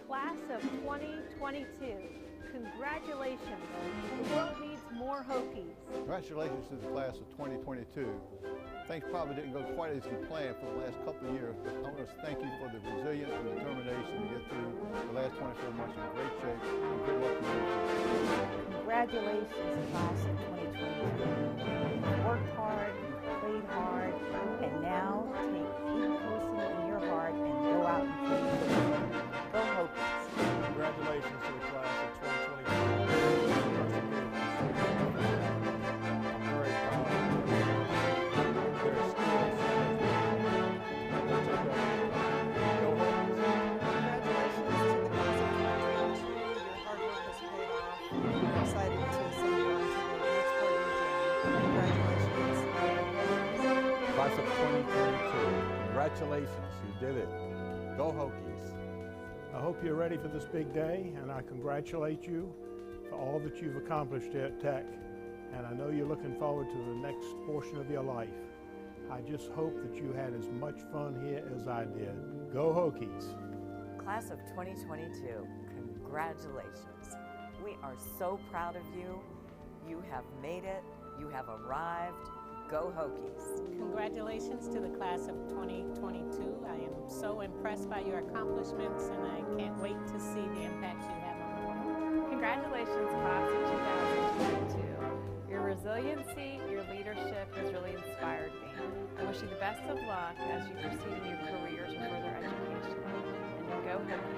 Class of 2022, congratulations. The world needs more Hokies. Congratulations to the class of 2022. Things probably didn't go quite as you planned for the last couple of years, but I want to thank you for the resilience and determination to get through the last 24 months in great shape, and good luck to you. Congratulations, class of 2022. You worked hard, you played hard, and now take each person in your heart and go out and play the game. Go Hokies. Congratulations to the class of 2022. I'm very proud of their skills. Go Hokies. Congratulations to the class of 2022. Your hard work has paid off. We're excited to send you on to the next part of your journey. Congratulations. Class of 2022. Congratulations, you did it. Go Hokies. I hope you're ready for this big day, and I congratulate you for all that you've accomplished here at Tech. And I know you're looking forward to the next portion of your life. I just hope that you had as much fun here as I did. Go Hokies! Class of 2022, congratulations. We are so proud of you. You have made it. You have arrived. Go Hokies. Congratulations to the class of 2022. I am so impressed by your accomplishments, and I can't wait to see the impact you have on the world. Congratulations, class of 2022. Your resiliency, your leadership has really inspired me. I wish you the best of luck as you proceed in your careers and further education. And go Hokies.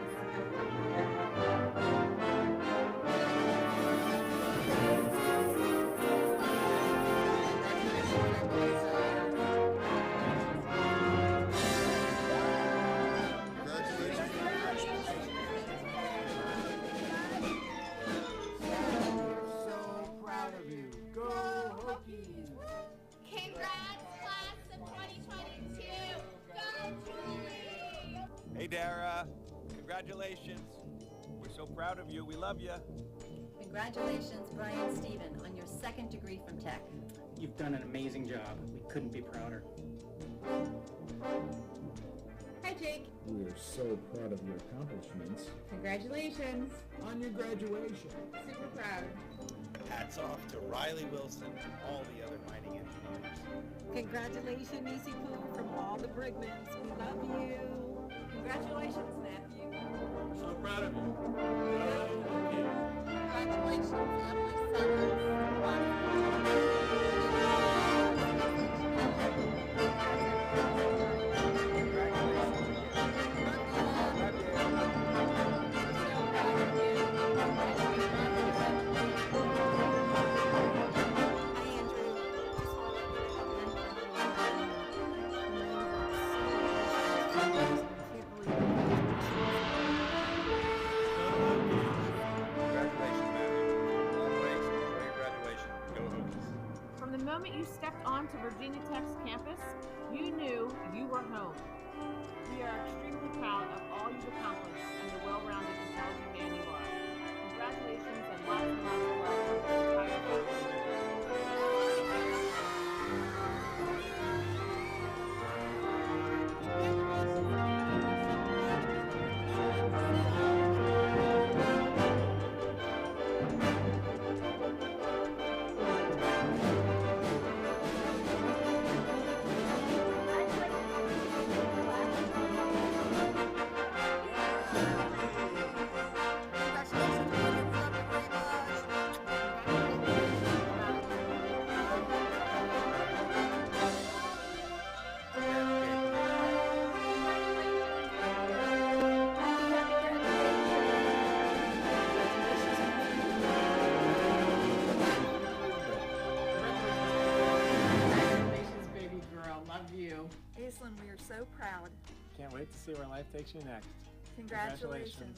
Hey Dara, congratulations. We're so proud of you. We love you. Congratulations, Brian Stephen, on your second degree from Tech. You've done an amazing job. We couldn't be prouder. Hi, Jake. We are so proud of your accomplishments. Congratulations On your graduation. Super proud. Hats off to Riley Wilson and all the other mining engineers. Congratulations, Nisi Poo, from all the Brigmans. We love you. Congratulations, nephew. So proud of you. Congratulations, lovely Summers. From the moment you stepped onto Virginia Tech's campus, you knew you were home. We are extremely proud of all you've accomplished and the well-rounded, intelligent man you are. Congratulations and lots of love to the entire faculty. Aislinn, we are so proud. Can't wait to see where life takes you next. Congratulations.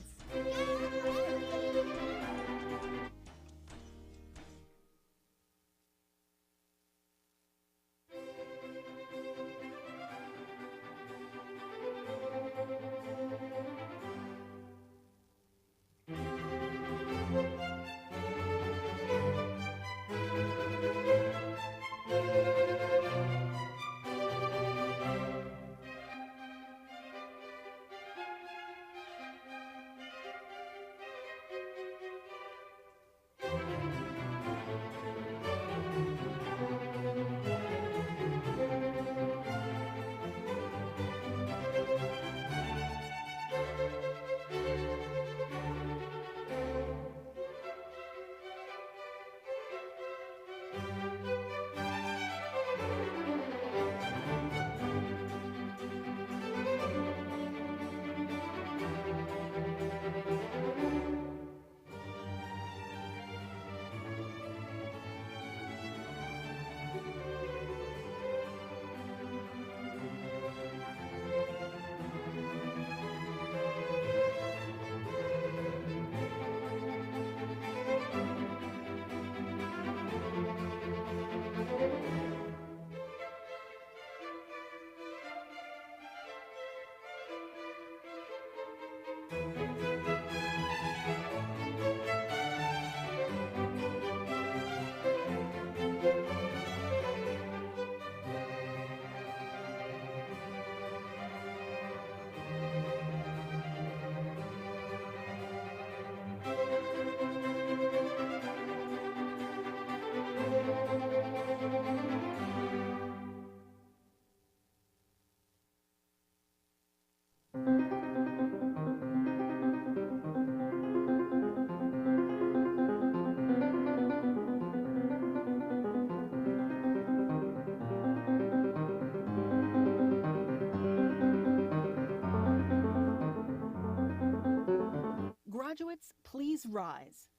Graduates, please rise.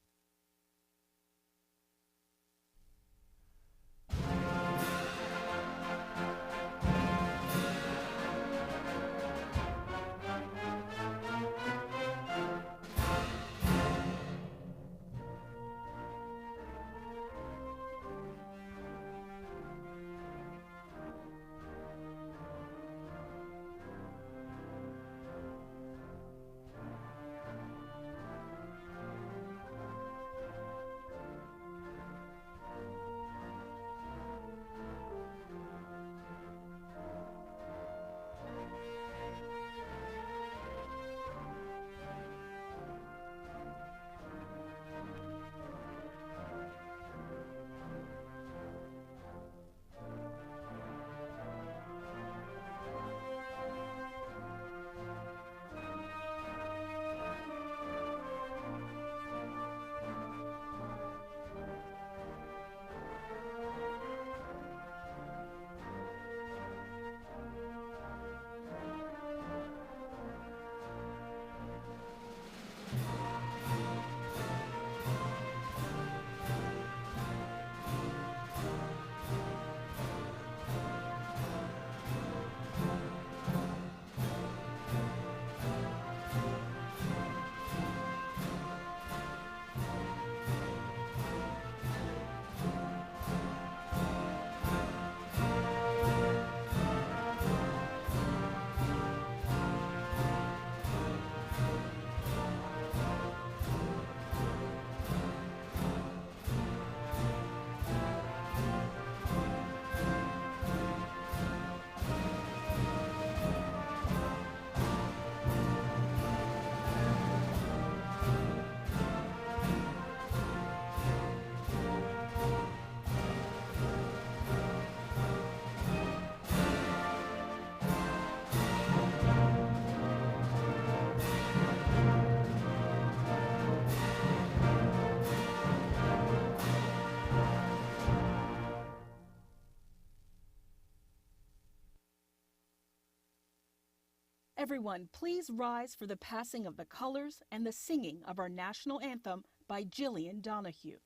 Everyone, please rise for the passing of the colors and the singing of our national anthem by Jillian Donahue.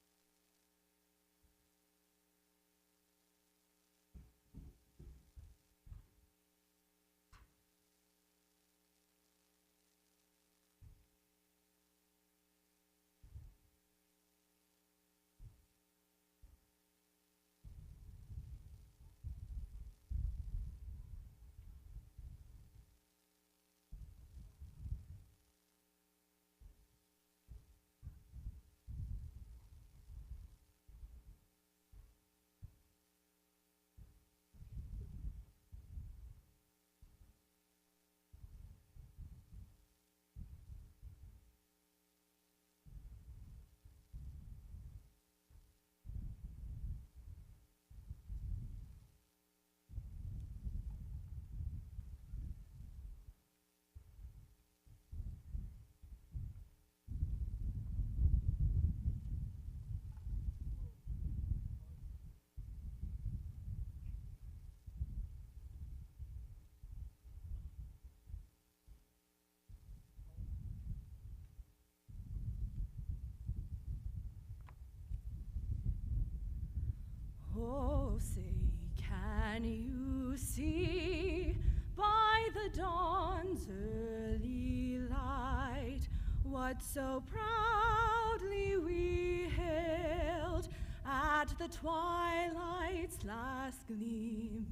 Oh, say, can you see by the dawn's early light what so proudly we hailed at the twilight's last gleaming,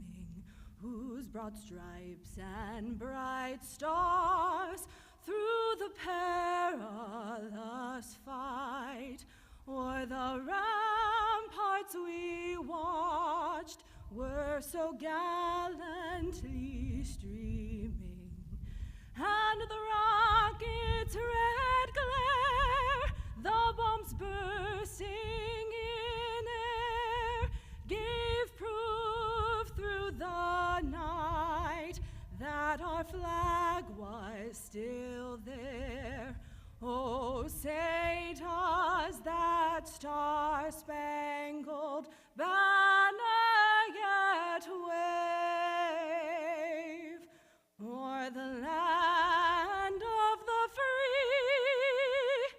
whose broad stripes and bright stars through the perilous fight o'er the ramparts we watched were so gallantly streaming, and the rocket's red glare, the bombs bursting in air, gave proof through the night that our flag was still there. Oh, say does that star-spangled banner yet wave o'er the land of the free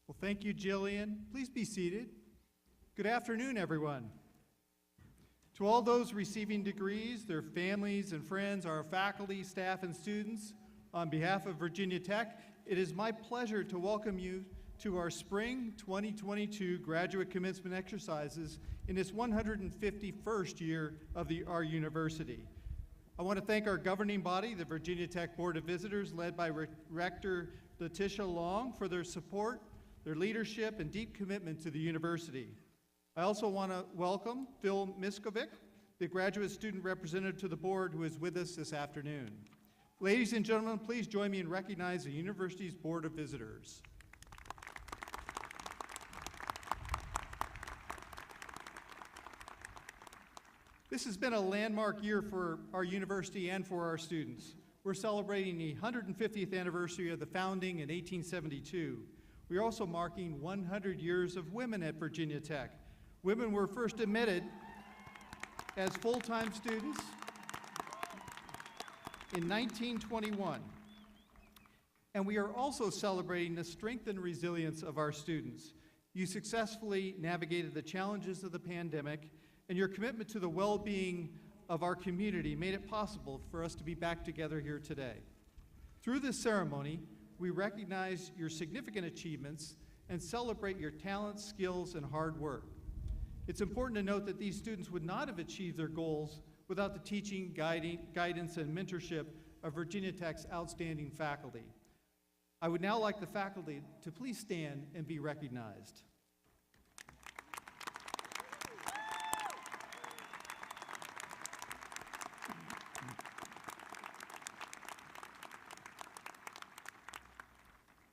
Well, thank you, Jillian. Please be seated. Good afternoon, everyone. To all those receiving degrees, their families and friends, our faculty, staff, and students, on behalf of Virginia Tech, it is my pleasure to welcome you to our Spring 2022 graduate commencement exercises in its 151st year of our university. I want to thank our governing body, the Virginia Tech Board of Visitors, led by Rector Letitia Long, for their support, their leadership, and deep commitment to the university. I also want to welcome Phil Miskovic, the graduate student representative to the board, who is with us this afternoon. Ladies and gentlemen, please join me in recognizing the university's Board of Visitors. This has been a landmark year for our university and for our students. We're celebrating the 150th anniversary of the founding in 1872. We are also marking 100 years of women at Virginia Tech. Women were first admitted as full-time students in 1921. And we are also celebrating the strength and resilience of our students. You successfully navigated the challenges of the pandemic, and your commitment to the well-being of our community made it possible for us to be back together here today. Through this ceremony, we recognize your significant achievements and celebrate your talents, skills, and hard work. It's important to note that these students would not have achieved their goals without the teaching, guidance, and mentorship of Virginia Tech's outstanding faculty. I would now like the faculty to please stand and be recognized.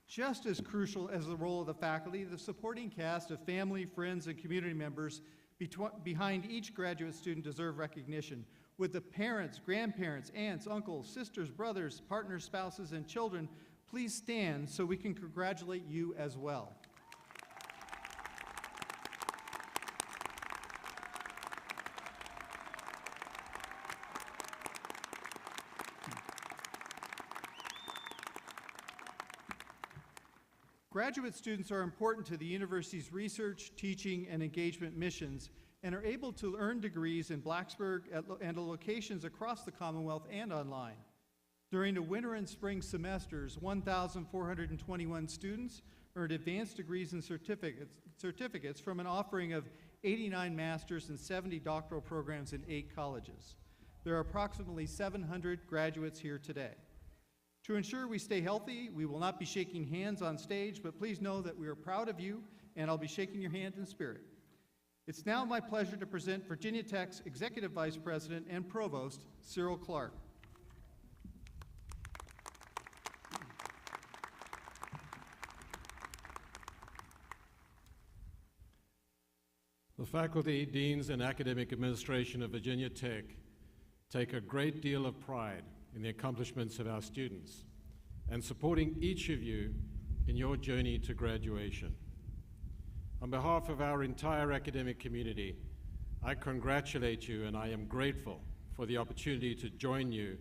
Just as crucial as the role of the faculty, the supporting cast of family, friends, and community members behind each graduate student deserve recognition. With the parents, grandparents, aunts, uncles, sisters, brothers, partners, spouses, and children, please stand so we can congratulate you as well. Graduate students are important to the university's research, teaching, and engagement missions, and are able to earn degrees in Blacksburg and locations across the Commonwealth and online. During the winter and spring semesters, 1,421 students earned advanced degrees and certificates from an offering of 89 master's and 70 doctoral programs in 8 colleges. There are approximately 700 graduates here today. To ensure we stay healthy, we will not be shaking hands on stage, but please know that we are proud of you, and I'll be shaking your hand in spirit. It's now my pleasure to present Virginia Tech's Executive Vice President and Provost, Cyril Clark. The faculty, deans, and academic administration of Virginia Tech take a great deal of pride in the accomplishments of our students and supporting each of you in your journey to graduation. On behalf of our entire academic community, I congratulate you and I am grateful for the opportunity to join you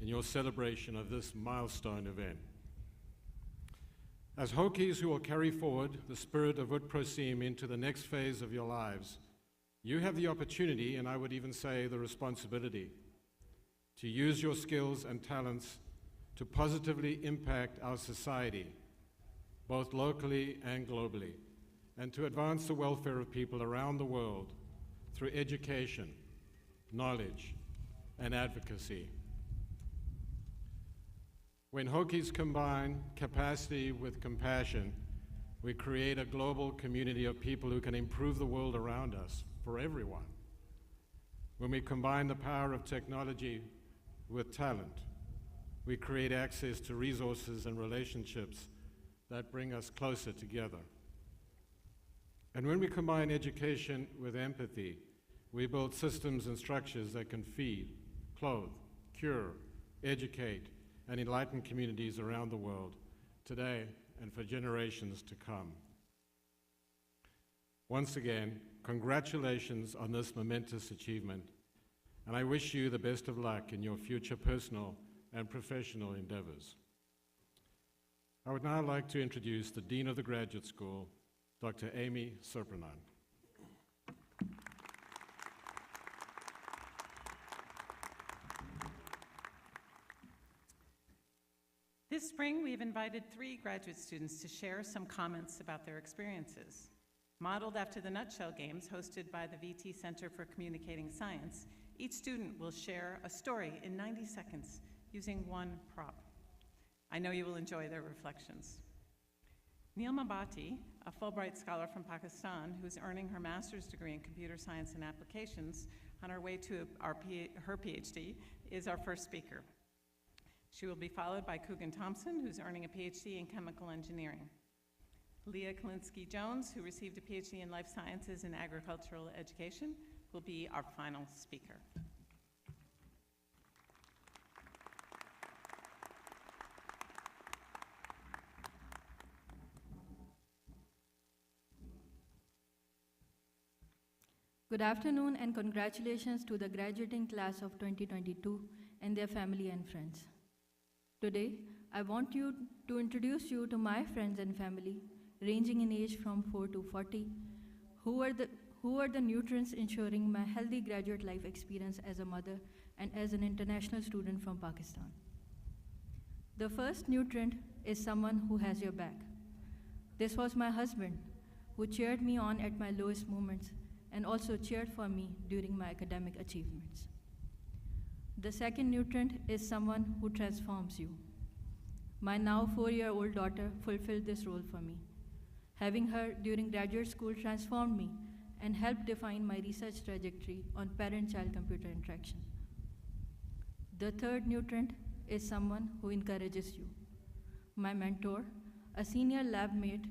in your celebration of this milestone event. As Hokies who will carry forward the spirit of Ut Prosim into the next phase of your lives, you have the opportunity, and I would even say the responsibility, to use your skills and talents to positively impact our society, both locally and globally, and to advance the welfare of people around the world through education, knowledge, and advocacy. When Hokies combine capacity with compassion, we create a global community of people who can improve the world around us for everyone. When we combine the power of technology with talent, we create access to resources and relationships that bring us closer together. And when we combine education with empathy, we build systems and structures that can feed, clothe, cure, educate, and enlighten communities around the world today and for generations to come. Once again, congratulations on this momentous achievement, and I wish you the best of luck in your future personal and professional endeavors. I would now like to introduce the Dean of the Graduate School, Dr. Amy Serpanon. This spring, we have invited 3 graduate students to share some comments about their experiences. Modeled after the Nutshell Games hosted by the VT Center for Communicating Science, each student will share a story in 90 seconds using one prop. I know you will enjoy their reflections. Neelma Bhatti, a Fulbright scholar from Pakistan who's earning her master's degree in computer science and applications on her way to her PhD, is our first speaker. She will be followed by Coogan Thompson, who's earning a PhD in chemical engineering. Leah Kalinsky-Jones, who received a PhD in life sciences and agricultural education, will be our final speaker. Good afternoon and congratulations to the graduating class of 2022 and their family and friends. Today, I want to introduce you to my friends and family, ranging in age from 4 to 40, who are the nutrients ensuring my healthy graduate life experience as a mother and as an international student from Pakistan. The first nutrient is someone who has your back. This was my husband, who cheered me on at my lowest moments and also cheered for me during my academic achievements. The second nutrient is someone who transforms you. My now 4-year-old daughter fulfilled this role for me. Having her during graduate school transformed me and helped define my research trajectory on parent-child computer interaction. The third nutrient is someone who encourages you. My mentor, a senior lab mate,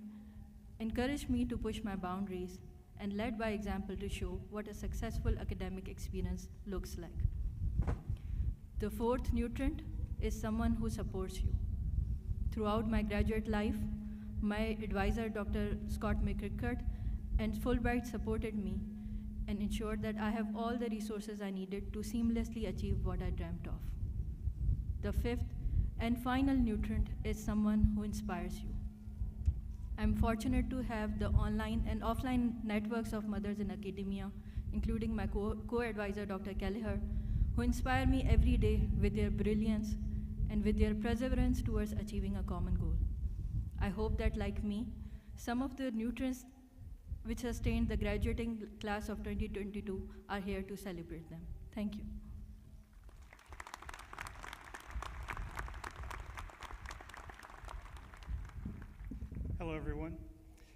encouraged me to push my boundaries and led by example to show what a successful academic experience looks like. The fourth nutrient is someone who supports you. Throughout my graduate life, my advisor, Dr. Scott McCrickard, and Fulbright supported me and ensured that I have all the resources I needed to seamlessly achieve what I dreamt of. The fifth and final nutrient is someone who inspires you. I'm fortunate to have the online and offline networks of mothers in academia, including my co-advisor, Dr. Kelleher, who inspire me every day with their brilliance and with their perseverance towards achieving a common goal. I hope that, like me, some of the nutrients which sustained the graduating class of 2022 are here to celebrate them. Thank you. Hello, everyone.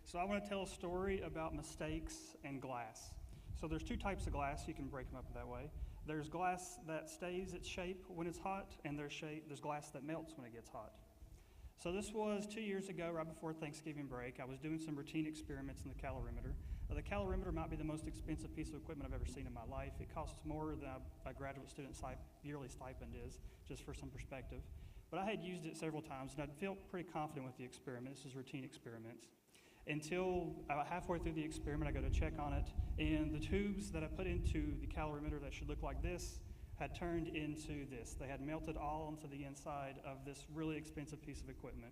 So I want to tell a story about mistakes and glass. So there's 2 types of glass. You can break them up that way. There's glass that stays its shape when it's hot, and there's glass that melts when it gets hot. So this was 2 years ago, right before Thanksgiving break. I was doing some routine experiments in the calorimeter. The calorimeter might be the most expensive piece of equipment I've ever seen in my life. It costs more than a graduate student yearly stipend is, just for some perspective. But I had used it several times, and I felt pretty confident with the experiment. This is routine experiments. Until about halfway through the experiment, I go to check on it, and the tubes that I put into the calorimeter that should look like this had turned into this. They had melted all onto the inside of this really expensive piece of equipment.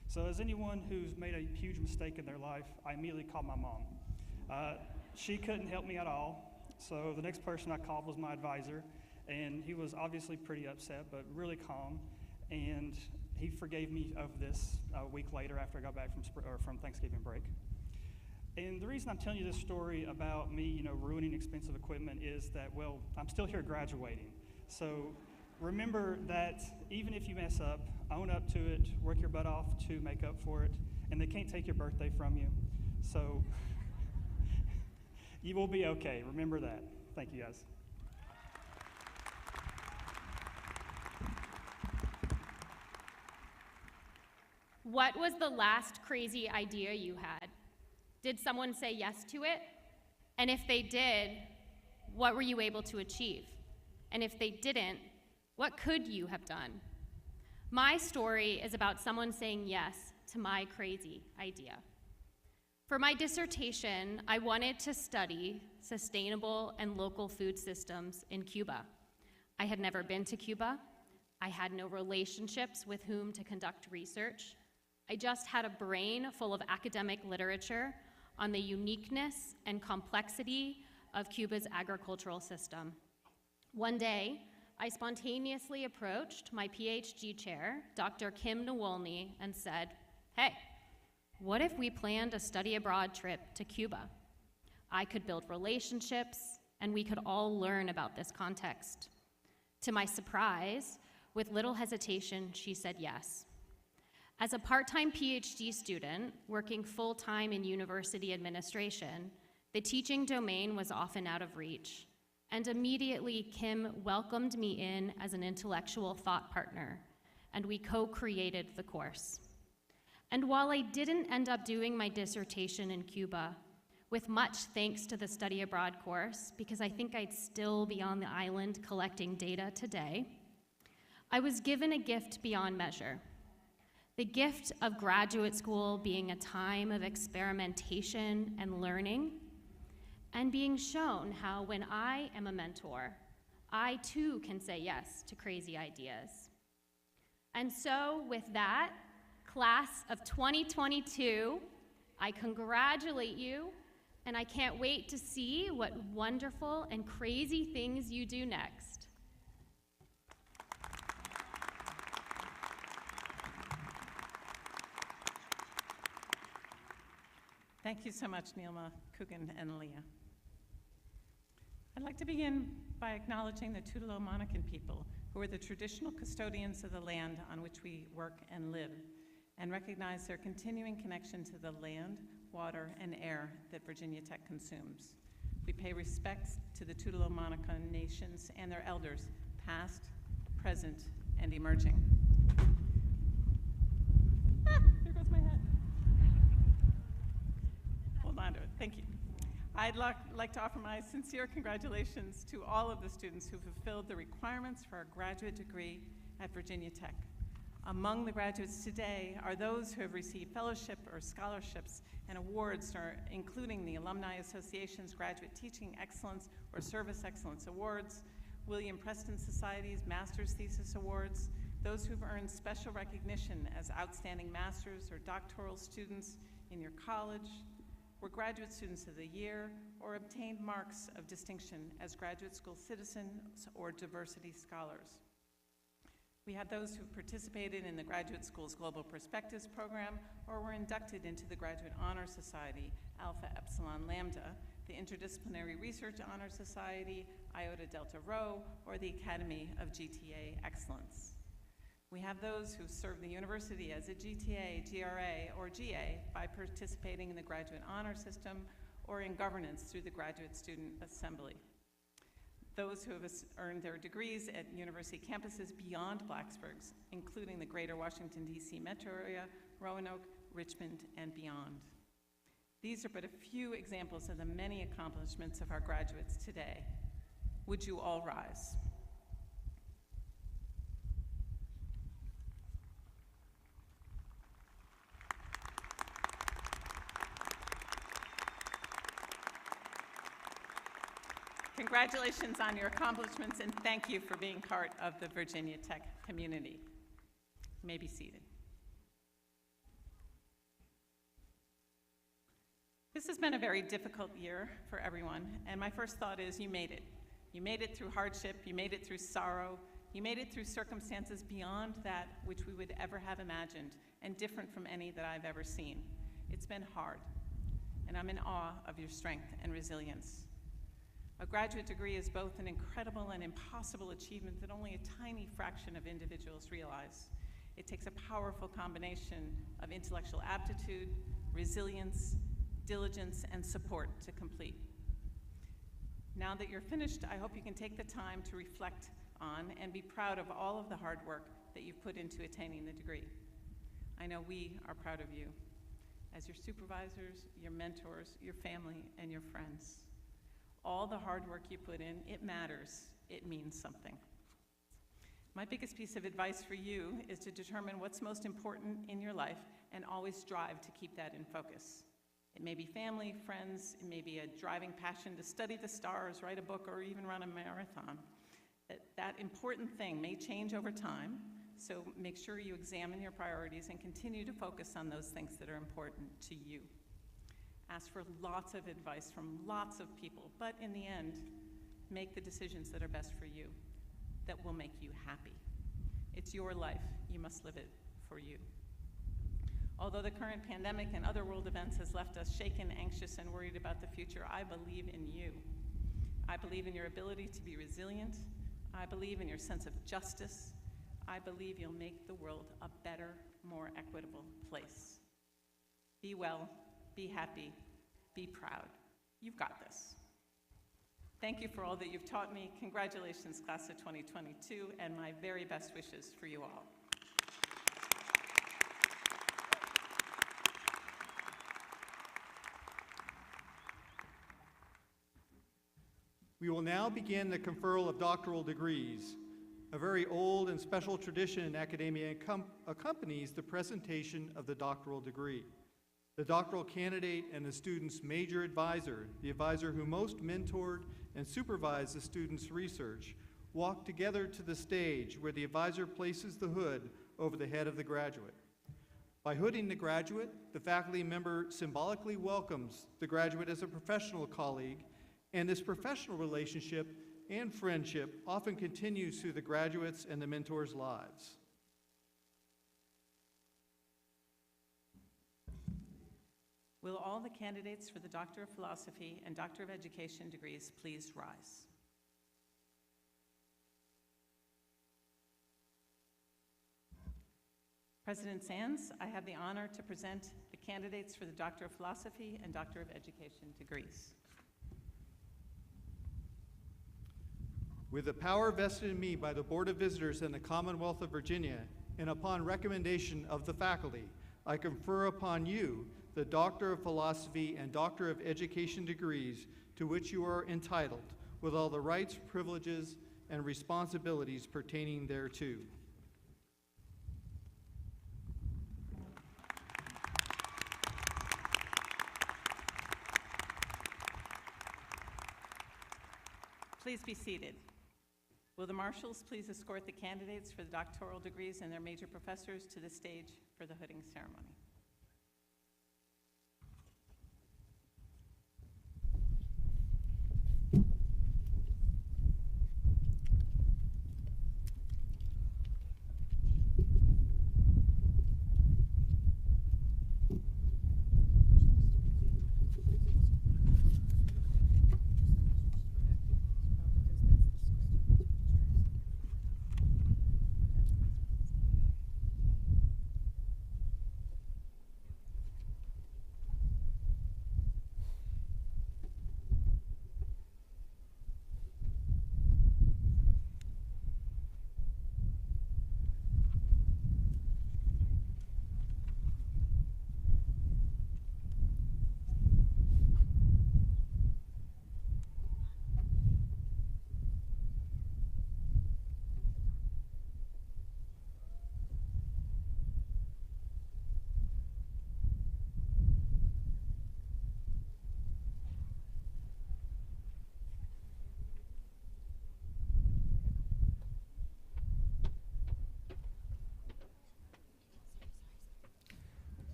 So as anyone who's made a huge mistake in their life, I immediately called my mom. She couldn't help me at all, so the next person I called was my advisor, and he was obviously pretty upset, but really calm, and he forgave me of this a week later after I got back from Thanksgiving break. And the reason I'm telling you this story about me, ruining expensive equipment is that, well, I'm still here graduating. So remember that even if you mess up, own up to it, work your butt off to make up for it, and they can't take your birthday from you. So you will be okay. Remember that. Thank you, guys. What was the last crazy idea you had? Did someone say yes to it? And if they did, what were you able to achieve? And if they didn't, what could you have done? My story is about someone saying yes to my crazy idea. For my dissertation, I wanted to study sustainable and local food systems in Cuba. I had never been to Cuba. I had no relationships with whom to conduct research. I just had a brain full of academic literature on the uniqueness and complexity of Cuba's agricultural system. One day, I spontaneously approached my PhD chair, Dr. Kim Nawolny, and said, "Hey, what if we planned a study abroad trip to Cuba? I could build relationships, and we could all learn about this context." To my surprise, with little hesitation, she said yes. As a part-time PhD student working full-time in university administration, the teaching domain was often out of reach, and immediately Kim welcomed me in as an intellectual thought partner, and we co-created the course. And while I didn't end up doing my dissertation in Cuba, with much thanks to the study abroad course, because I think I'd still be on the island collecting data today, I was given a gift beyond measure. The gift of graduate school being a time of experimentation and learning, and being shown how when I am a mentor, I too can say yes to crazy ideas. And so with that, class of 2022, I congratulate you, and I can't wait to see what wonderful and crazy things you do next. Thank you so much, Neelma, Coogan, and Leah. I'd like to begin by acknowledging the Tutelo-Monacan people, who are the traditional custodians of the land on which we work and live, and recognize their continuing connection to the land, water, and air that Virginia Tech consumes. We pay respects to the Tutelo-Monacan nations and their elders, past, present, and emerging. There goes my head. Hold on to it, thank you. I'd like to offer my sincere congratulations to all of the students who fulfilled the requirements for a graduate degree at Virginia Tech. Among the graduates today are those who have received fellowship or scholarships and awards, including the Alumni Association's Graduate Teaching Excellence or Service Excellence Awards, William Preston Society's Master's Thesis Awards, those who've earned special recognition as outstanding master's or doctoral students in your college, were graduate students of the year, or obtained marks of distinction as graduate school citizens or diversity scholars. We had those who participated in the Graduate School's Global Perspectives program or were inducted into the Graduate Honor Society, Alpha Epsilon Lambda, the Interdisciplinary Research Honor Society, Iota Delta Rho, or the Academy of GTA Excellence. We have those who serve the university as a GTA, GRA, or GA by participating in the Graduate Honor System or in governance through the Graduate Student Assembly. Those who have earned their degrees at university campuses beyond Blacksburg's, including the greater Washington, D.C. metro area, Roanoke, Richmond, and beyond. These are but a few examples of the many accomplishments of our graduates today. Would you all rise? Congratulations on your accomplishments, and thank you for being part of the Virginia Tech community. You may be seated. This has been a very difficult year for everyone, and my first thought is you made it. You made it through hardship, you made it through sorrow, you made it through circumstances beyond that which we would ever have imagined, and different from any that I've ever seen. It's been hard, and I'm in awe of your strength and resilience. A graduate degree is both an incredible and impossible achievement that only a tiny fraction of individuals realize. It takes a powerful combination of intellectual aptitude, resilience, diligence, and support to complete. Now that you're finished, I hope you can take the time to reflect on and be proud of all of the hard work that you've put into attaining the degree. I know we are proud of you as your supervisors, your mentors, your family, and your friends. All the hard work you put in, it matters, it means something. My biggest piece of advice for you is to determine what's most important in your life and always strive to keep that in focus. It may be family, friends, it may be a driving passion to study the stars, write a book, or even run a marathon. That important thing may change over time, So make sure you examine your priorities and continue to focus on those things that are important to you. Ask for lots of advice from lots of people, but in the end, make the decisions that are best for you, that will make you happy. It's your life. You must live it for you. Although the current pandemic and other world events has left us shaken, anxious, and worried about the future, I believe in you. I believe in your ability to be resilient. I believe in your sense of justice. I believe you'll make the world a better, more equitable place. Be well, be happy, be proud. You've got this. Thank you for all that you've taught me. Congratulations, class of 2022, and my very best wishes for you all. We will now begin the conferral of doctoral degrees. A very old and special tradition in academia accompanies the presentation of the doctoral degree. The doctoral candidate and the student's major advisor, the advisor who most mentored and supervised the student's research, walk together to the stage where the advisor places the hood over the head of the graduate. By hooding the graduate, the faculty member symbolically welcomes the graduate as a professional colleague, and this professional relationship and friendship often continues through the graduates' and the mentors' lives. Will all the candidates for the Doctor of Philosophy and Doctor of Education degrees please rise? President Sands, I have the honor to present the candidates for the Doctor of Philosophy and Doctor of Education degrees. With the power vested in me by the Board of Visitors and the Commonwealth of Virginia, and upon recommendation of the faculty, I confer upon you the Doctor of Philosophy and Doctor of Education degrees to which you are entitled, with all the rights, privileges, and responsibilities pertaining thereto. Please be seated. Will the marshals please escort the candidates for the doctoral degrees and their major professors to the stage for the hooding ceremony?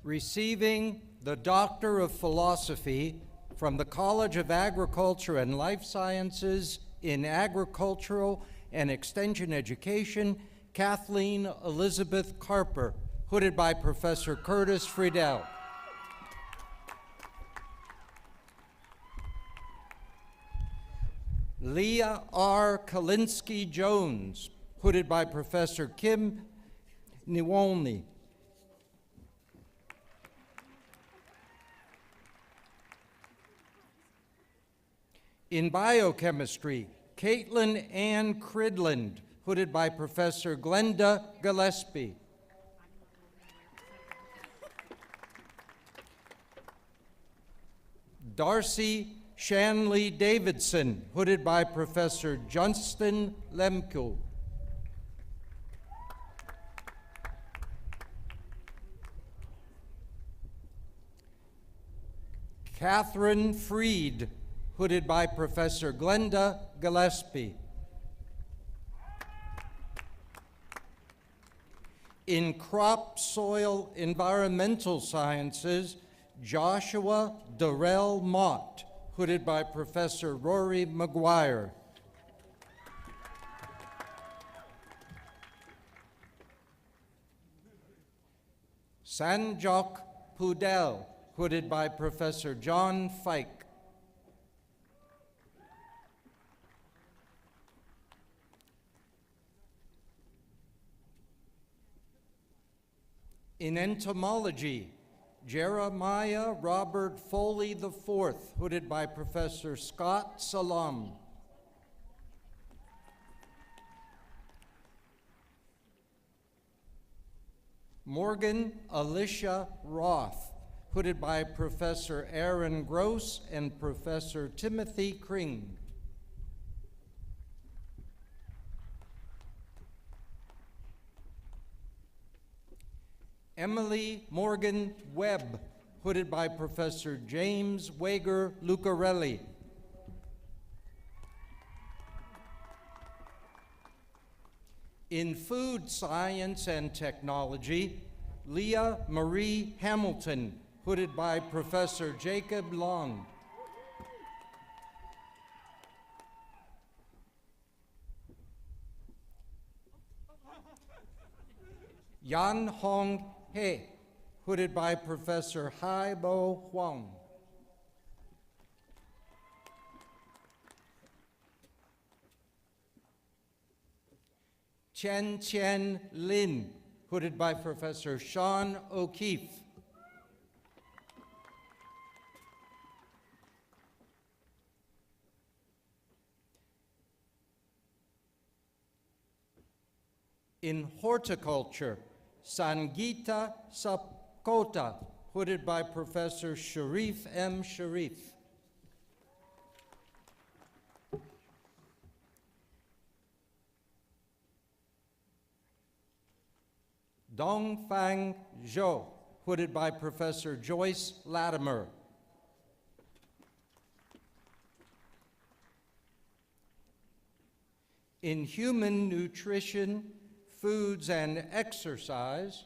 Receiving the Doctor of Philosophy from the College of Agriculture and Life Sciences in Agricultural and Extension Education, Kathleen Elizabeth Carper, hooded by Professor Curtis Friedel. Leah R. Kalinsky-Jones, hooded by Professor Kim Niwolny. In biochemistry, Caitlin Ann Cridland, hooded by Professor Glenda Gillespie. Darcy Shanley Davidson, hooded by Professor Justin Lemke. Catherine Freed, hooded by Professor Glenda Gillespie. In crop, soil, environmental sciences, Joshua Durrell Mott, hooded by Professor Rory McGuire. Sanjok Pudel, hooded by Professor John Fike. In entomology, Jeremiah Robert Foley IV, hooded by Professor Scott Salam. Morgan Alicia Roth, hooded by Professor Aaron Gross and Professor Timothy Kring. Emily Morgan Webb, hooded by Professor James Wager Lucarelli. In food science and technology, Leah Marie Hamilton, hooded by Professor Jacob Long. Yan Hong He, hooded by Professor Hai Bo Huang. Chen Chen Lin, hooded by Professor Sean O'Keefe. In horticulture, Sangeeta Sapkota, hooded by Professor Sharif M. Sharif. Dongfang Zhou, hooded by Professor Joyce Latimer. In human nutrition, foods, and exercise,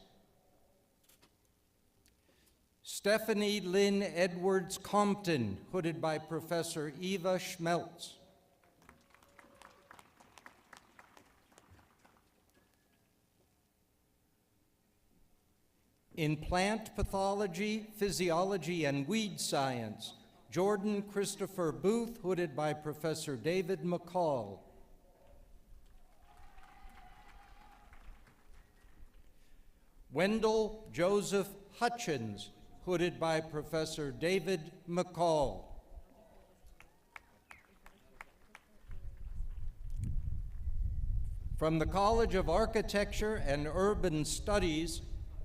Stephanie Lynn Edwards Compton, hooded by Professor Eva Schmeltz. In plant pathology, physiology, and weed science, Jordan Christopher Booth, hooded by Professor David McCall. Wendell Joseph Hutchins, hooded by Professor David McCall. From the College of Architecture and Urban Studies,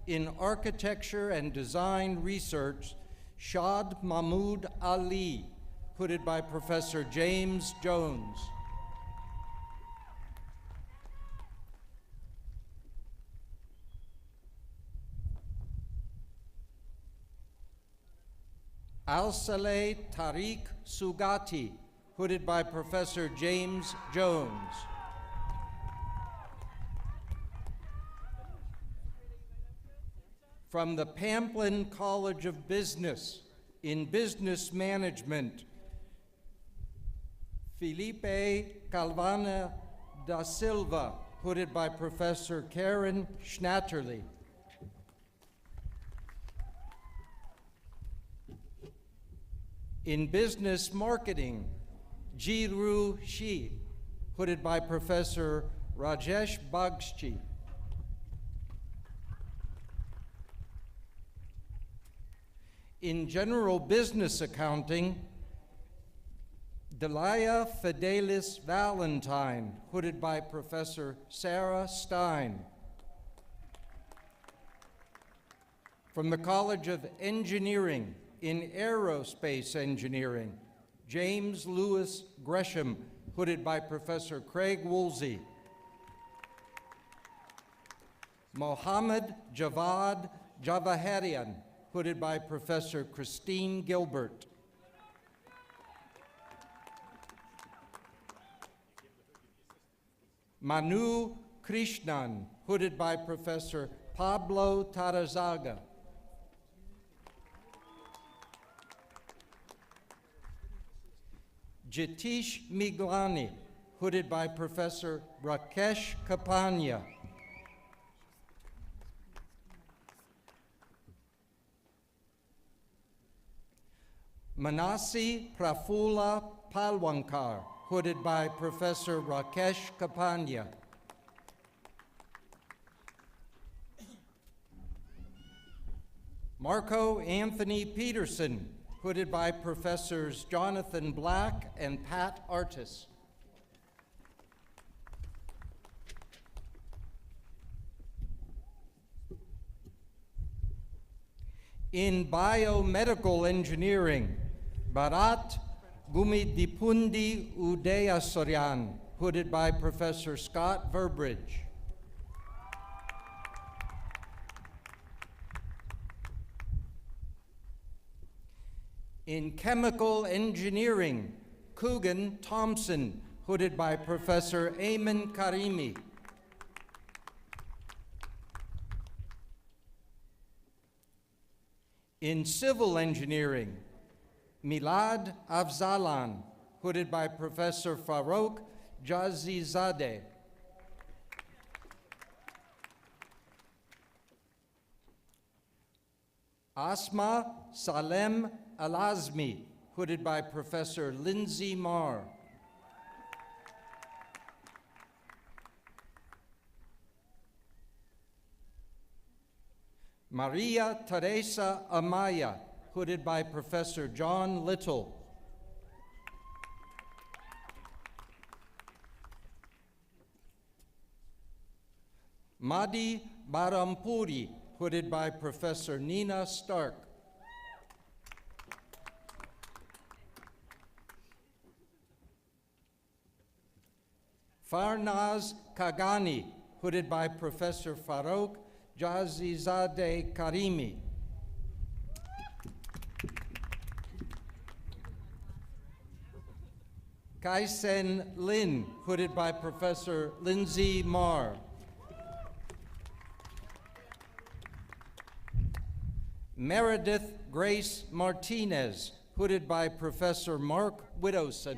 in Architecture and Design Research, Shad Mahmood Ali, hooded by Professor James Jones. Al-Saleh Tariq Sugati, hooded by Professor James Jones. From the Pamplin College of Business, in Business Management, Felipe Calvana da Silva, hooded by Professor Karen Schnatterly. In Business Marketing, Jiru Shi, hooded by Professor Rajesh Bagchi. In General Business Accounting, Delia Fidelis Valentine, hooded by Professor Sarah Stein. From the College of Engineering, in Aerospace Engineering, James Lewis Gresham, hooded by Professor Craig Woolsey. Mohammed Javad Javaharian, hooded by Professor Christine Gilbert. Manu Krishnan, hooded by Professor Pablo Tarazaga. Jitish Miglani, hooded by Professor Rakesh Kapania. Manasi Prafula Palwankar, hooded by Professor Rakesh Kapania. Marco Anthony Peterson, hooded by Professors Jonathan Black and Pat Artis. In biomedical engineering, Bharat Gumidipundi Udayasuryan, hooded by Professor Scott Verbridge. In chemical engineering, Coogan Thompson, hooded by Professor Ayman Karimi. In civil engineering, Milad Afzalan, hooded by Professor Farouk Jazizadeh. Asma Salem Al-Azmi, hooded by Professor Lindsay Marr. Maria Teresa Amaya, hooded by Professor John Little. Madi Barampuri, hooded by Professor Nina Stark. Farnaz Kagani, hooded by Professor Farouk Jazizadeh Karimi. Kaisen Lin, hooded by Professor Lindsay Marr. Meredith Grace Martinez, hooded by Professor Mark Widowson.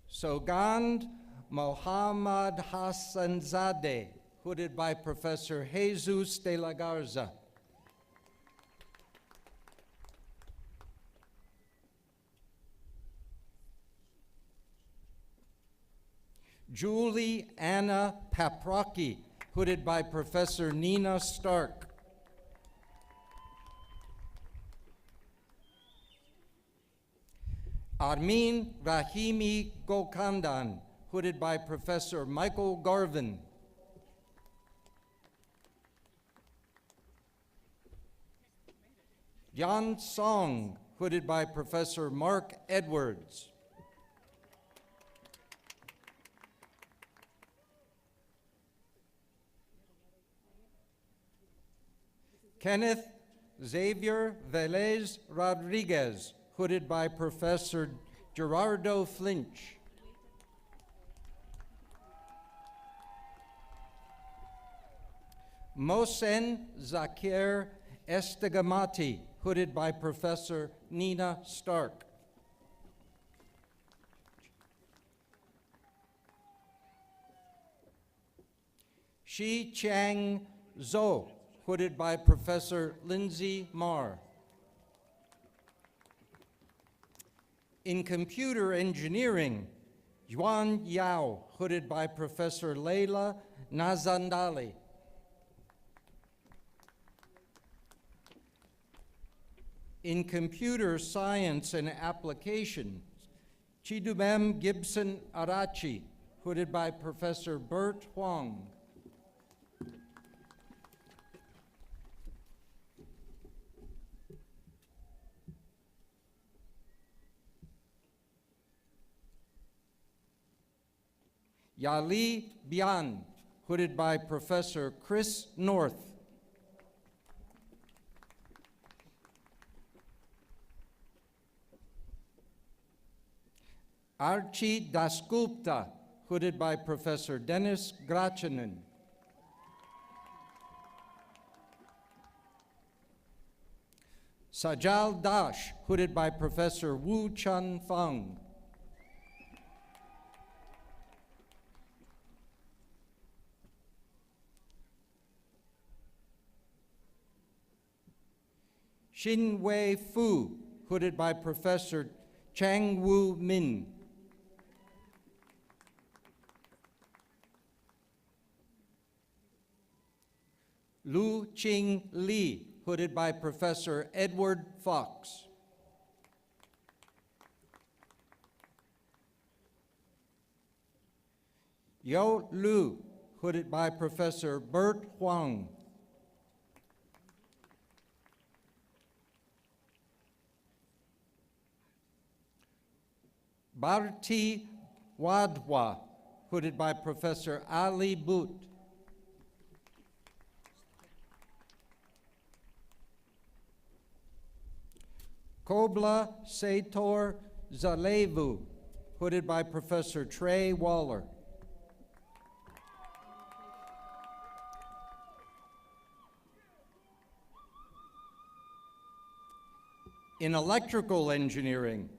Sogand Mohammad Hassanzadeh, hooded by Professor Jesus de la Garza. Julie Anna Paprocki, hooded by Professor Nina Stark. Armin Rahimi Gokandan, hooded by Professor Michael Garvin. Yan Song, hooded by Professor Mark Edwards. Kenneth Xavier Velez Rodriguez, hooded by Professor Gerardo Flinch. Mohsen Zakir Estegamati, hooded by Professor Nina Stark. Shi Chang Zhou, hooded by Professor Lindsay Marr. In computer engineering, Yuan Yao, hooded by Professor Leila Nazandali. In computer science and applications, Chidubem Gibson Arachi, hooded by Professor Bert Huang. Yali Bian, hooded by Professor Chris North. Archie Dasgupta, hooded by Professor Dennis Grachanen. Sajal Dash, hooded by Professor Wu Chun Feng. Xin Wei Fu, hooded by Professor Chang Woo Min. Lu Ching Li, hooded by Professor Edward Fox. Yo Lu, hooded by Professor Bert Huang. Bharti Wadhwa, hooded by Professor Ali Boot. Kobla Sator Zalevu, hooded by Professor Trey Waller. In electrical engineering,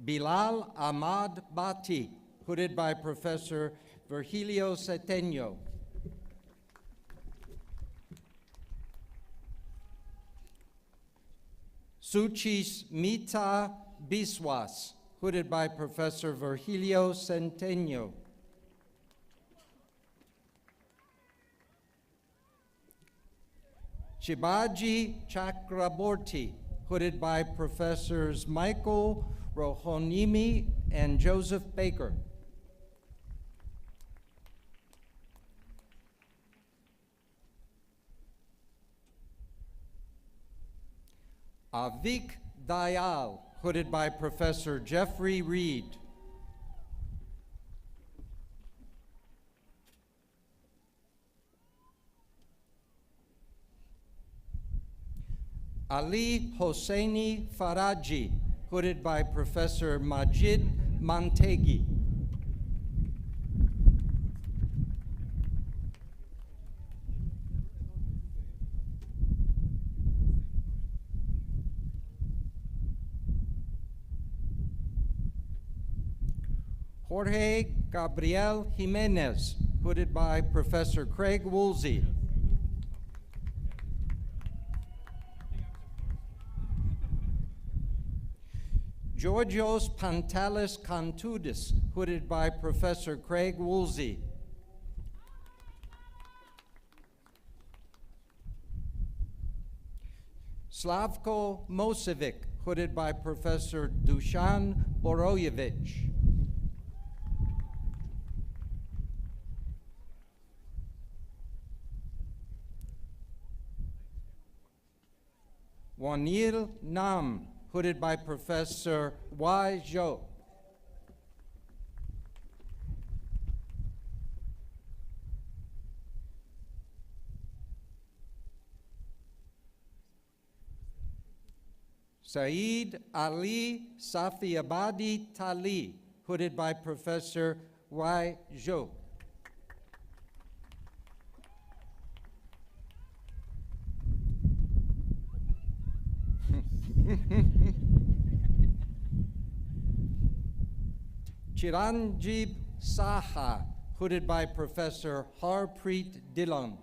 Bilal Ahmad Bati, hooded by Professor Virgilio Ceteño. Suchismita Biswas, hooded by Professor Virgilio Centeno. Shibaji Chakraborty, hooded by Professors Michael Rohonimi and Joseph Baker. Avik Dayal, hooded by Professor Jeffrey Reed. Ali Hosseini Faraji, hooded by Professor Majid Mantegi. Jorge Gabriel Jimenez, hooded by Professor Craig Woolsey. Georgios Pantalis Kantoudis, hooded by Professor Craig Woolsey. Slavko Mosevic, hooded by Professor Dusan Boroyevich. Wanil Nam, hooded by Professor Y. Zhou. Saeed Ali Safiabadi Tali, hooded by Professor Y. Zhou. Chiranjeev Saha, hooded by Professor Harpreet Dillon.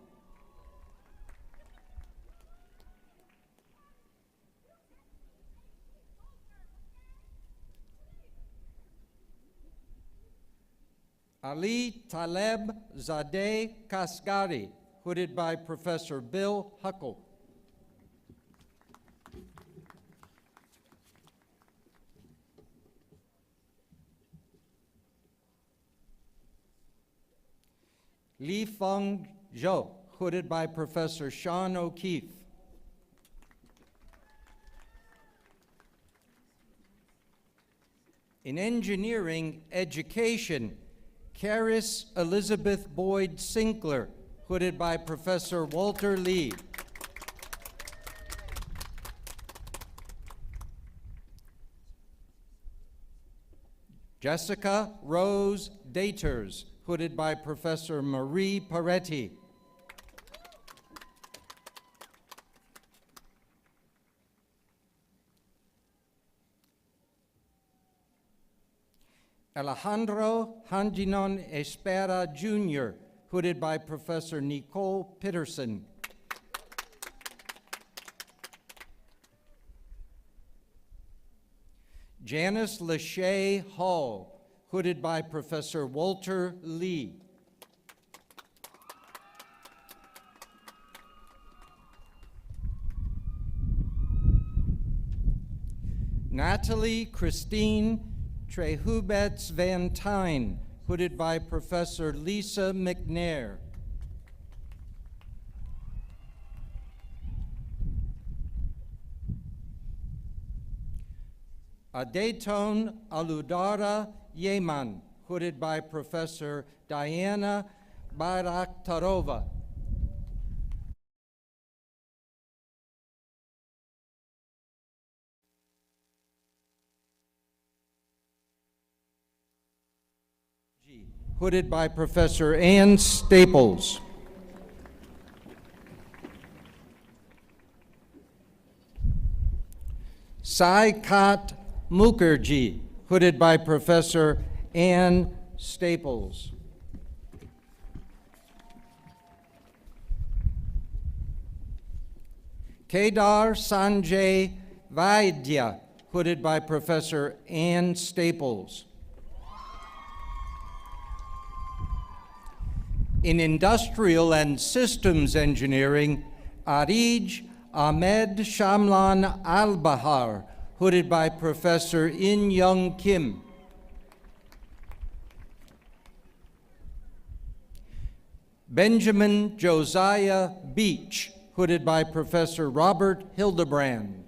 Ali Taleb Zadeh Kasgari, hooded by Professor Bill Huckle. Li Feng Zhou, hooded by Professor Sean O'Keefe. In engineering education, Caris Elizabeth Boyd Sinkler, hooded by Professor Walter Lee. Jessica Rose Daters, hooded by Professor Marie Peretti. Alejandro Hanginon Espera Jr., hooded by Professor Nicole Peterson. Janice Lachey Hall, hooded by Professor Walter Lee. Natalie Christine Trehubets Van Tyne, hooded by Professor Lisa McNair. Adetone Aludara Yeman, hooded by Professor Diana Bayraktarova. Hooded by Professor Ann Staples. Saikat Mukherjee, hooded by Professor Ann Staples. Kedar Sanjay Vaidya, hooded by Professor Ann Staples. In Industrial and Systems Engineering, Arij Ahmed Shamlan Al-Bahar, hooded by Professor In Young Kim. Benjamin Josiah Beach, hooded by Professor Robert Hildebrand.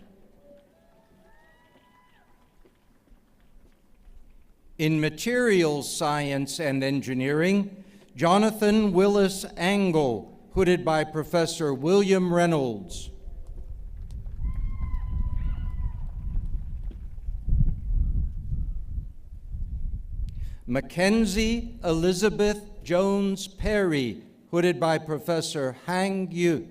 In Materials Science and Engineering, Jonathan Willis Angle, hooded by Professor William Reynolds. Mackenzie Elizabeth Jones Perry, hooded by Professor Hang Yu.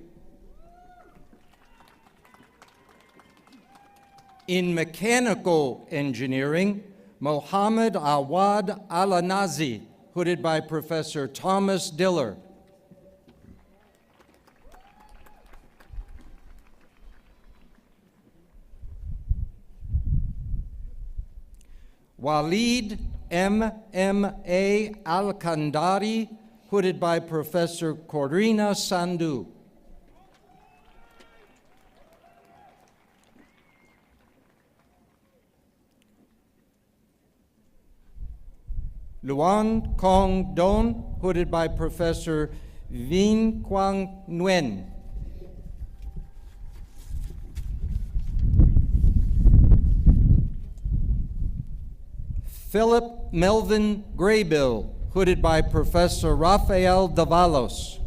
In Mechanical Engineering, Mohammed Awad Alanazi, hooded by Professor Thomas Diller. Walid M.M.A. Al-Kandari, hooded by Professor Corina Sandhu. Luan Kong Don, hooded by Professor Vin Quang Nguyen. Philip Melvin Graybill, hooded by Professor Rafael Davalos.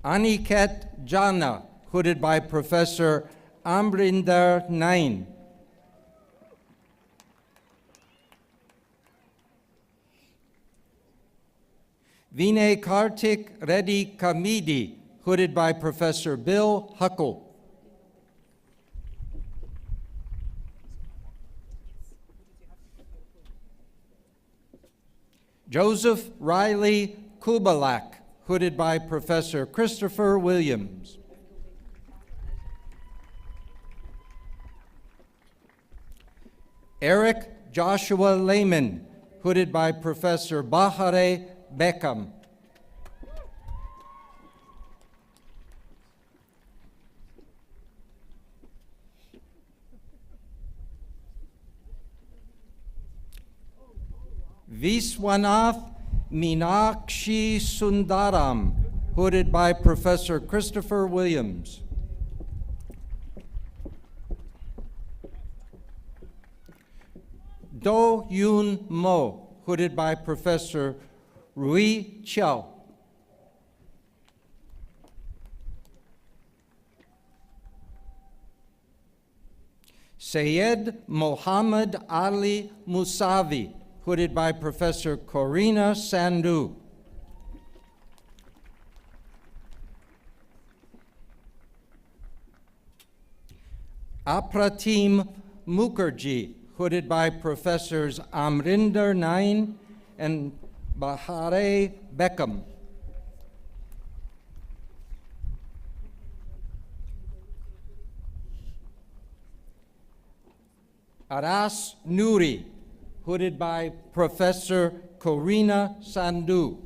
Aniket Jana, hooded by Professor Amrinder Nain. Vinay Kartik Reddy Kamidi, hooded by Professor Bill Huckle. Joseph Riley Kubalak, hooded by Professor Christopher Williams. Eric Joshua Lehman, hooded by Professor Bahare Beckham. Viswanath Meenakshi Sundaram, hooded by Professor Christopher Williams. Do Yun Mo, hooded by Professor Rui Chiao. Sayed Mohammad Ali Musavi, hooded by Professor Corina Sandhu. Apratim Mukherjee, hooded by Professors Amrinder Nain and Bahare Beckham. Aras Nuri, hooded by Professor Corina Sandhu.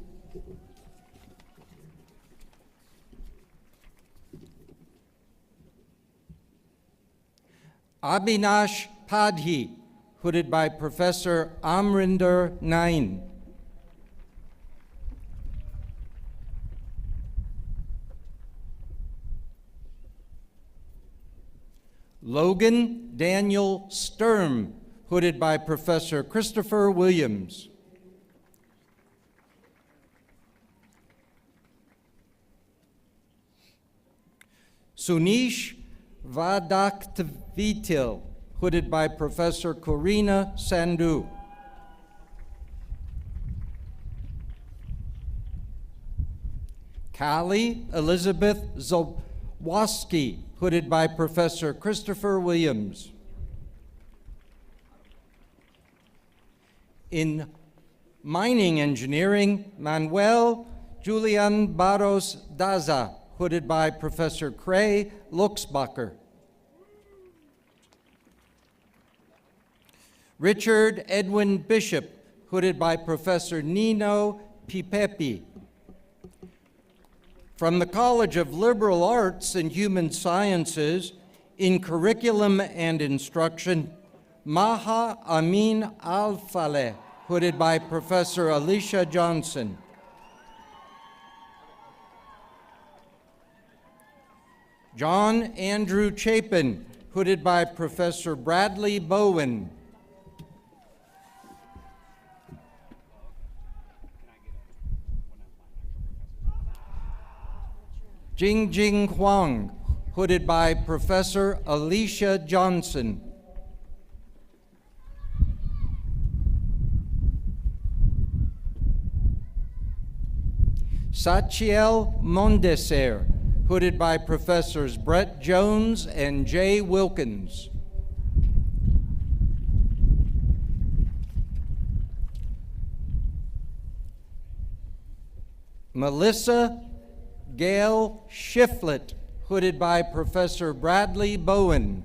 Abhinash Padhi, hooded by Professor Amrinder Nain. Logan Daniel Sturm, hooded by Professor Christopher Williams. Sunish Vadaktavitil, hooded by Professor Corina Sandhu. Callie Elizabeth Zowaski, hooded by Professor Christopher Williams. In mining engineering, Manuel Julian Barros Daza, hooded by Professor Cray Luxbacher. Richard Edwin Bishop, hooded by Professor Nino Pipepi. From the College of Liberal Arts and Human Sciences, in Curriculum and Instruction, Maha Amin Al-Faleh, hooded by Professor Alicia Johnson. John Andrew Chapin, hooded by Professor Bradley Bowen. Jingjing Huang, hooded by Professor Alicia Johnson. Sachiel Mondeser, hooded by Professors Brett Jones and Jay Wilkins. Melissa Gail Shiflett, hooded by Professor Bradley Bowen.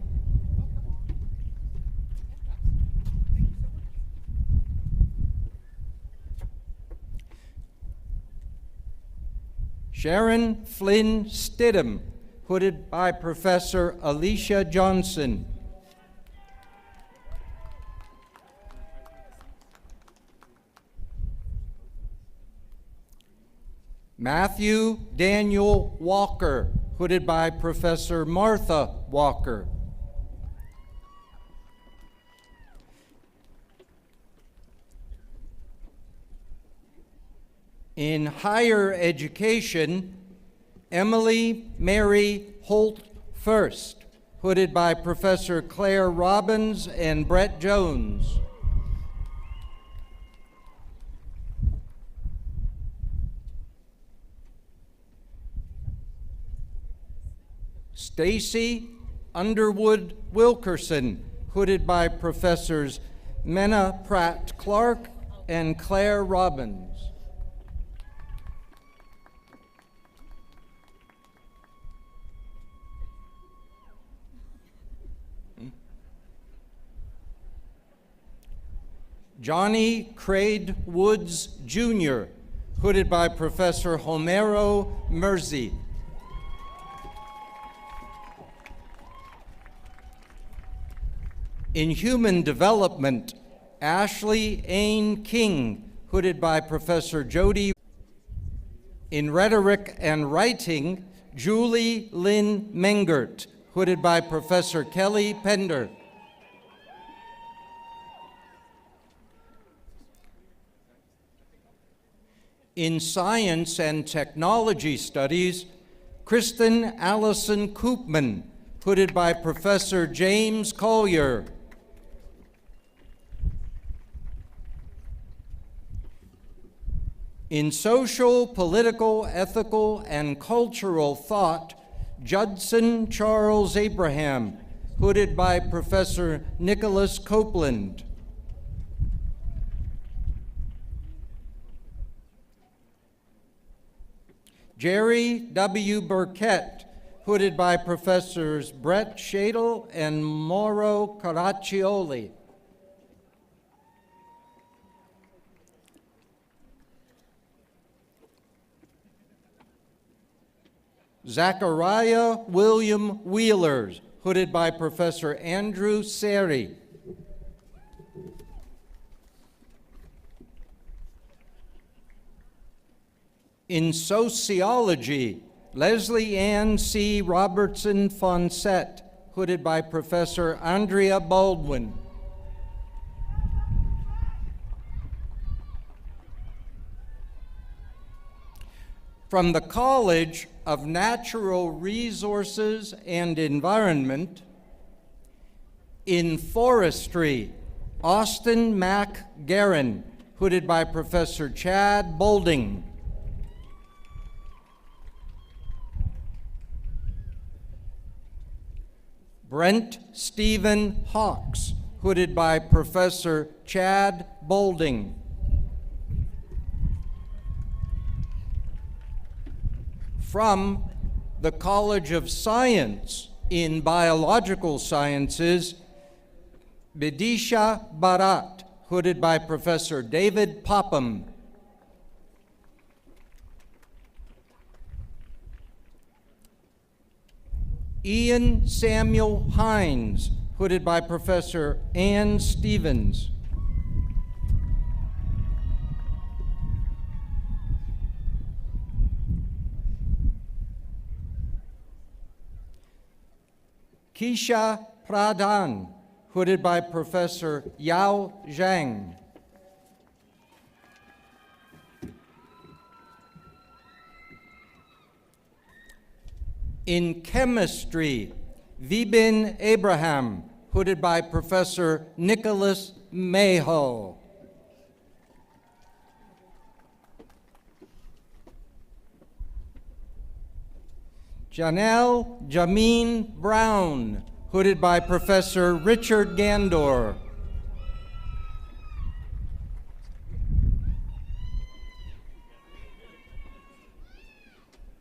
Sharon Flynn Stidham, hooded by Professor Alicia Johnson. Matthew Daniel Walker, hooded by Professor Martha Walker. In higher education, Emily Mary Holt First, hooded by Professor Claire Robbins and Brett Jones. Stacy Underwood Wilkerson, hooded by Professors Mena Pratt Clark and Claire Robbins. Johnny Craig Woods Jr., hooded by Professor Homero Mersey. In human development, Ashley Ain King, hooded by Professor Jody. In rhetoric and writing, Julie Lynn Mengert, hooded by Professor Kelly Pender. In science and technology studies, Kristen Allison Koopman, hooded by Professor James Collier. In social, political, ethical, and cultural thought, Judson Charles Abraham, hooded by Professor Nicholas Copeland. Jerry W. Burkett, hooded by Professors Brett Shadle and Mauro Caraccioli. Zachariah William Wheelers, hooded by Professor Andrew Seri. In sociology, Leslie Ann C. Robertson Fonsette, hooded by Professor Andrea Baldwin. From the College of Natural Resources and Environment, in forestry, Austin Mack Guerin, hooded by Professor Chad Bolding. Brent Stephen Hawks, hooded by Professor Chad Bolding. From the College of Science in Biological Sciences, Bidisha Bharat, hooded by Professor David Popham. Ian Samuel Hines, hooded by Professor Ann Stevens. Kisha Pradhan, hooded by Professor Yao Zhang. In chemistry, Vibin Abraham, hooded by Professor Nicholas Mayho. Janelle Jameen Brown, hooded by Professor Richard Gandor.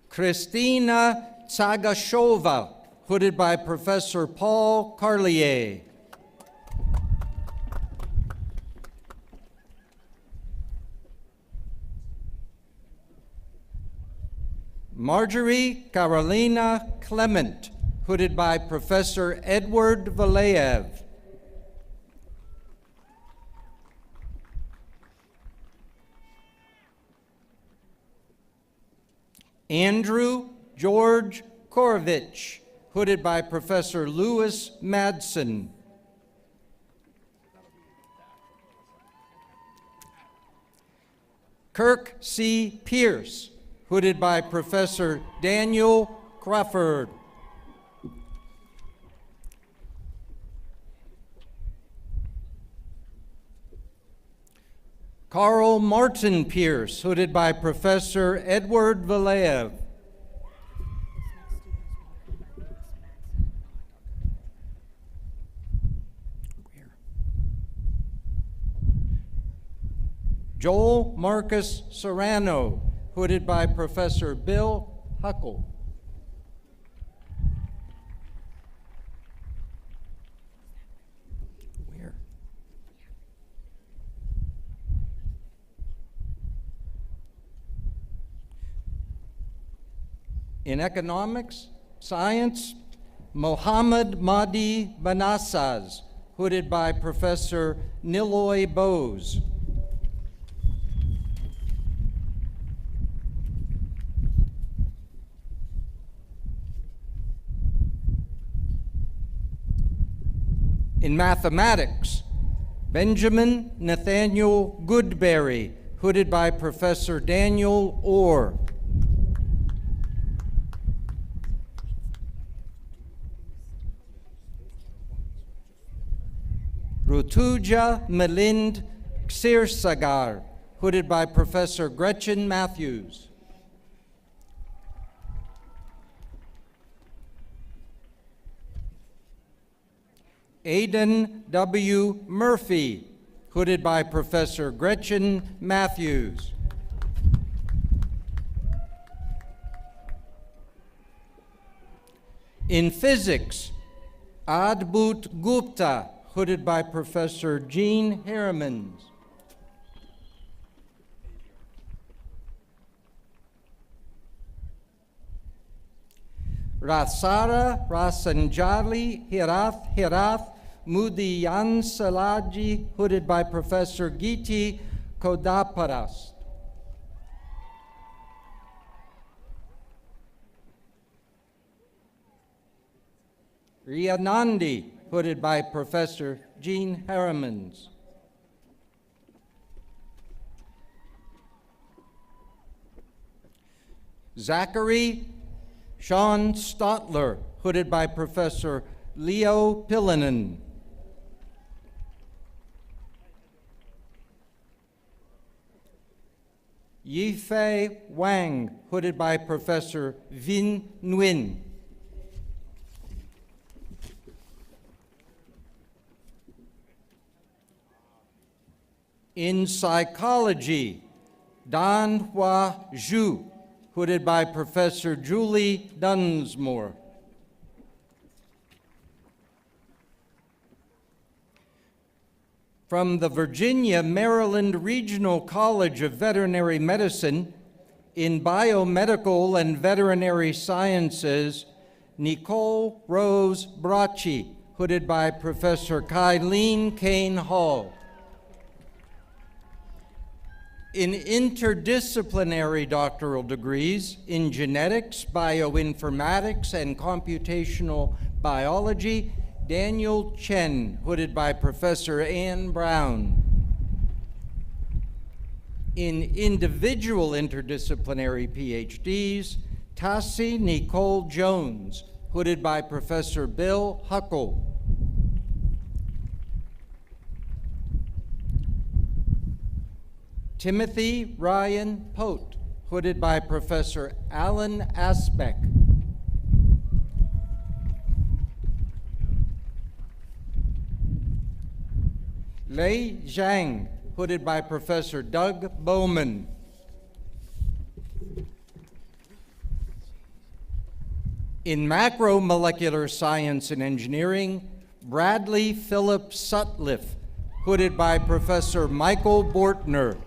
Christina Tsagashova, hooded by Professor Paul Carlier. Marjorie Carolina Clement, hooded by Professor Edward Valeev. Andrew George Korovich, hooded by Professor Louis Madsen. Kirk C. Pierce, hooded by Professor Daniel Crawford. Carl Martin Pierce, hooded by Professor Edward Valeev. Joel Marcus Serrano, hooded by Professor Bill Huckle. Where? In economics, science, Mohammad Mahdi Banassas, hooded by Professor Niloy Bose. In mathematics, Benjamin Nathaniel Goodberry, hooded by Professor Daniel Orr. Rutuja Melind Ksirsagar, hooded by Professor Gretchen Matthews. Aidan W. Murphy, hooded by Professor Gretchen Matthews. In physics, Adbut Gupta, hooded by Professor Jean Harrimans. Rasara Rasanjali Hirath Mudiyan Salaji, hooded by Professor Giti Kodaparas. Rianandi, hooded by Professor Jean Harrimans. Zachary Sean Stotler, hooded by Professor Leo Pillinen. Yifei Wang, hooded by Professor Vin Nguyen. In psychology, Dan Hua Zhu, hooded by Professor Julie Dunsmore. From the Virginia-Maryland Regional College of Veterinary Medicine, in biomedical and veterinary sciences, Nicole Rose Bracci, hooded by Professor Kylene Kane Hall. In interdisciplinary doctoral degrees in genetics, bioinformatics, and computational biology, Daniel Chen, hooded by Professor Ann Brown. In individual interdisciplinary PhDs, Tassie Nicole Jones, hooded by Professor Bill Huckle. Timothy Ryan Pote, hooded by Professor Alan Asbeck. Lei Zhang, hooded by Professor Doug Bowman. In macromolecular science and engineering, Bradley Philip Sutliff, hooded by Professor Michael Bortner.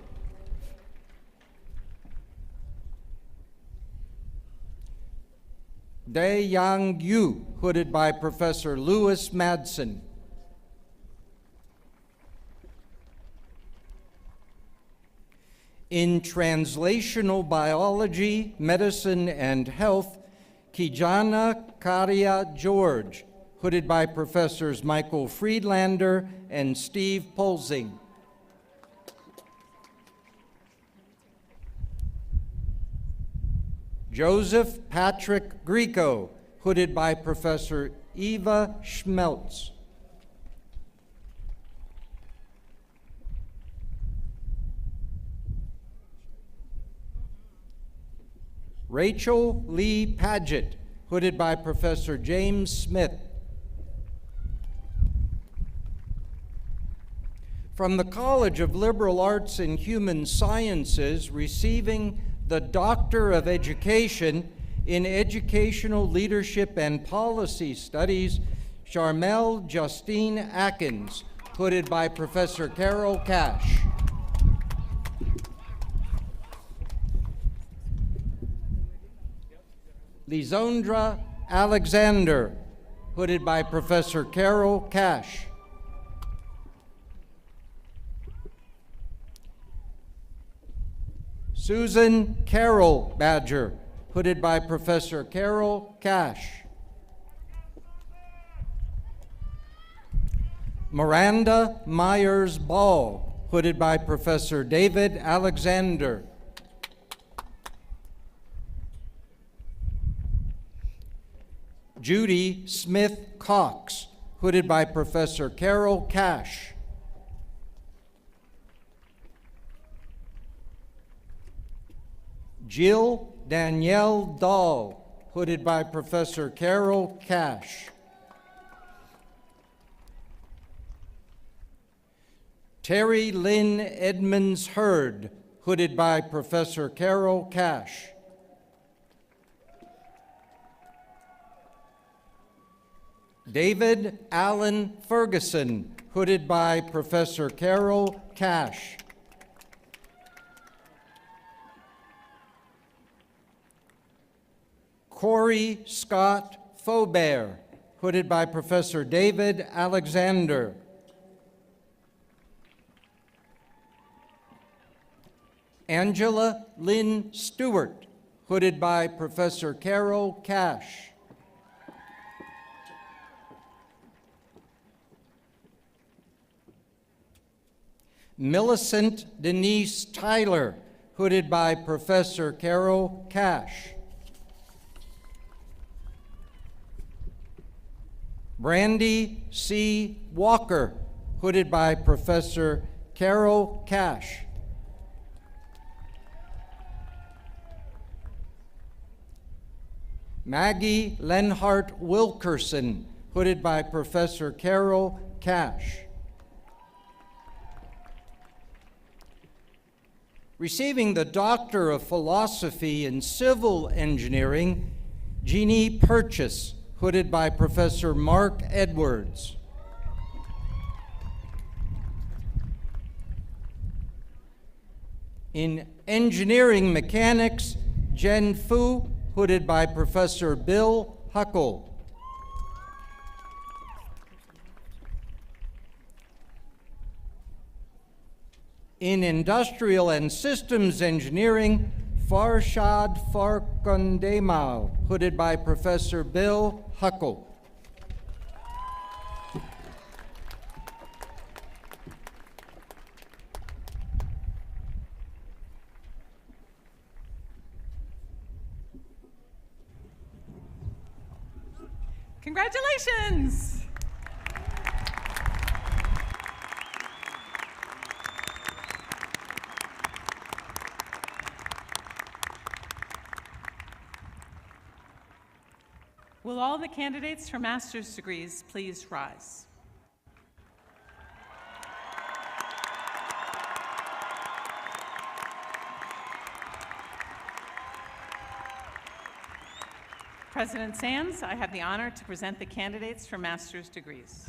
Dae-Yang Yu, hooded by Professor Louis Madsen. In translational biology, medicine, and health, Kijana Karya George, hooded by Professors Michael Friedlander and Steve Polzing. Joseph Patrick Grieco, hooded by Professor Eva Schmeltz. Rachel Lee Paget, hooded by Professor James Smith. From the College of Liberal Arts and Human Sciences, receiving the Doctor of Education in Educational Leadership and Policy Studies, Charmel Justine Atkins, hooded by Professor Carol Cash. Lisondra Alexander, hooded by Professor Carol Cash. Susan Carol Badger, hooded by Professor Carol Cash. Miranda Myers Ball, hooded by Professor David Alexander. Judy Smith Cox, hooded by Professor Carol Cash. Jill Danielle Dahl, hooded by Professor Carol Cash. Terry Lynn Edmonds Hurd, hooded by Professor Carol Cash. David Allen Ferguson, hooded by Professor Carol Cash. Corey Scott Faubert, hooded by Professor David Alexander. Angela Lynn Stewart, hooded by Professor Carol Cash. Millicent Denise Tyler, hooded by Professor Carol Cash. Brandy C. Walker, hooded by Professor Carol Cash. Maggie Lenhart Wilkerson, hooded by Professor Carol Cash. Receiving the Doctor of Philosophy in Civil Engineering, Jeannie Purchase, hooded by Professor Mark Edwards. In Engineering Mechanics, Jen Fu, hooded by Professor Bill Huckle. In Industrial and Systems Engineering, Farshad Farkandemau, hooded by Professor Bill Huckle. Congratulations! Will all the candidates for master's degrees please rise? President Sands, I have the honor to present the candidates for master's degrees.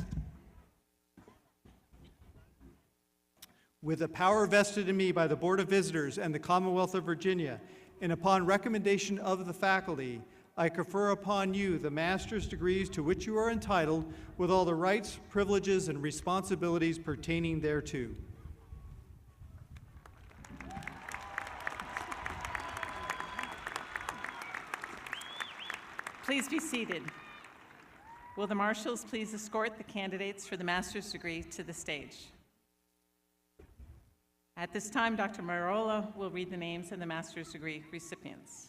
With the power vested in me by the Board of Visitors and the Commonwealth of Virginia, and upon recommendation of the faculty, I confer upon you the master's degrees to which you are entitled, with all the rights, privileges, and responsibilities pertaining thereto. Please be seated. Will the marshals please escort the candidates for the master's degree to the stage? At this time, Dr. Marola will read the names of the master's degree recipients.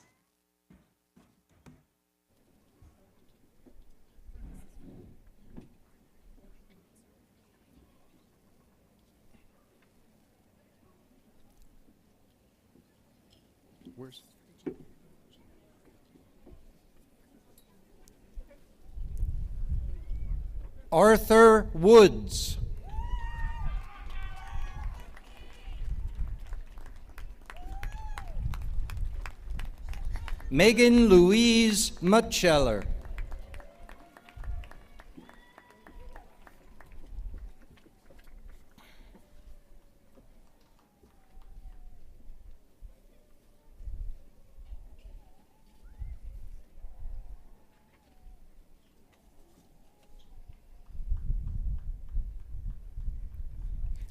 Where's Arthur Woods. Megan Louise Mutscheller.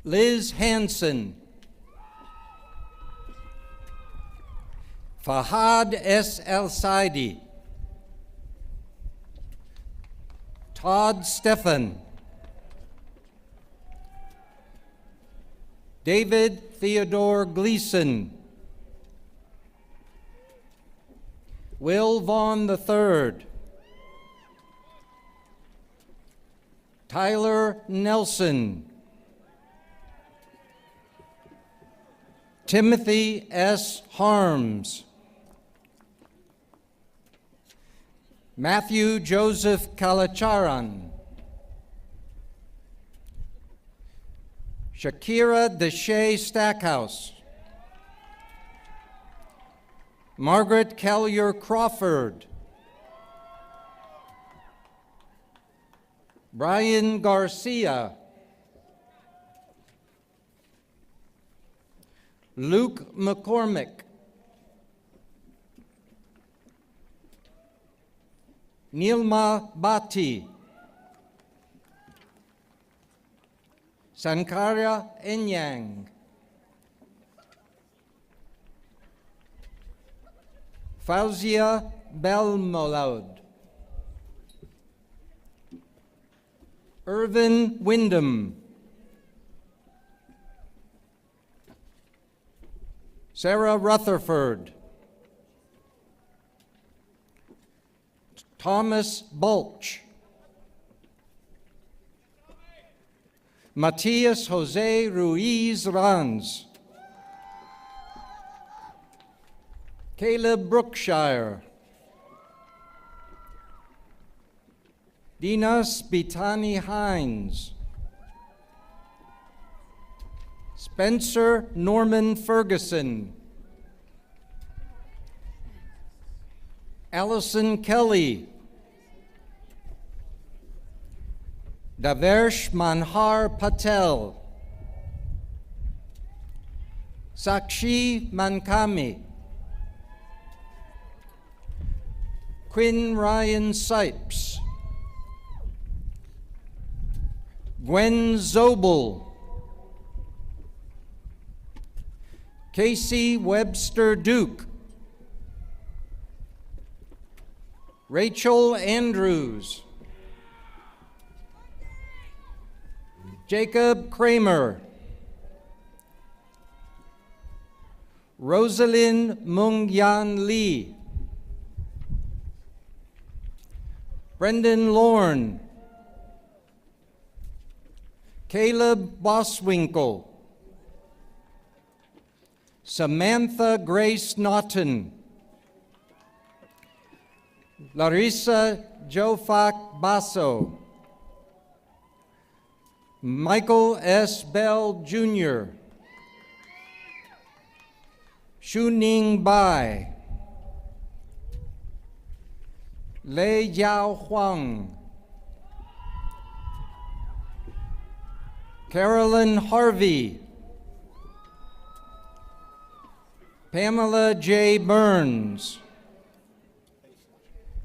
Liz Hansen. Fahad S. El-Saidi. Todd Stephan. David Theodore Gleason. Will Vaughn III. Tyler Nelson. Timothy S. Harms. Matthew Joseph Kalacharan, Shakira Deshay Stackhouse, Margaret Kellier Crawford, Brian Garcia, Luke McCormick, Nilma Bhatti, Sankarya Enyang, Fauzia Belmolod, Irvin Wyndham, Sarah Rutherford, Thomas Bulch, Matias Jose Ruiz Ranz, Caleb Brookshire, Dinas Bitani Hines, Spencer Norman Ferguson, Allison Kelly, Daversh Manhar Patel, Sakshi Mankami, Quinn Ryan Sipes, Gwen Zobel, Casey Webster Duke, Rachel Andrews, Jacob Kramer, Rosalind Mungyan Lee, Brendan Lorne, Caleb Boswinkle, Samantha Grace Naughton, Larissa Jofak Basso, Michael S. Bell Jr., Shuning Bai, Lei Yao Huang, Carolyn Harvey, Pamela J. Burns,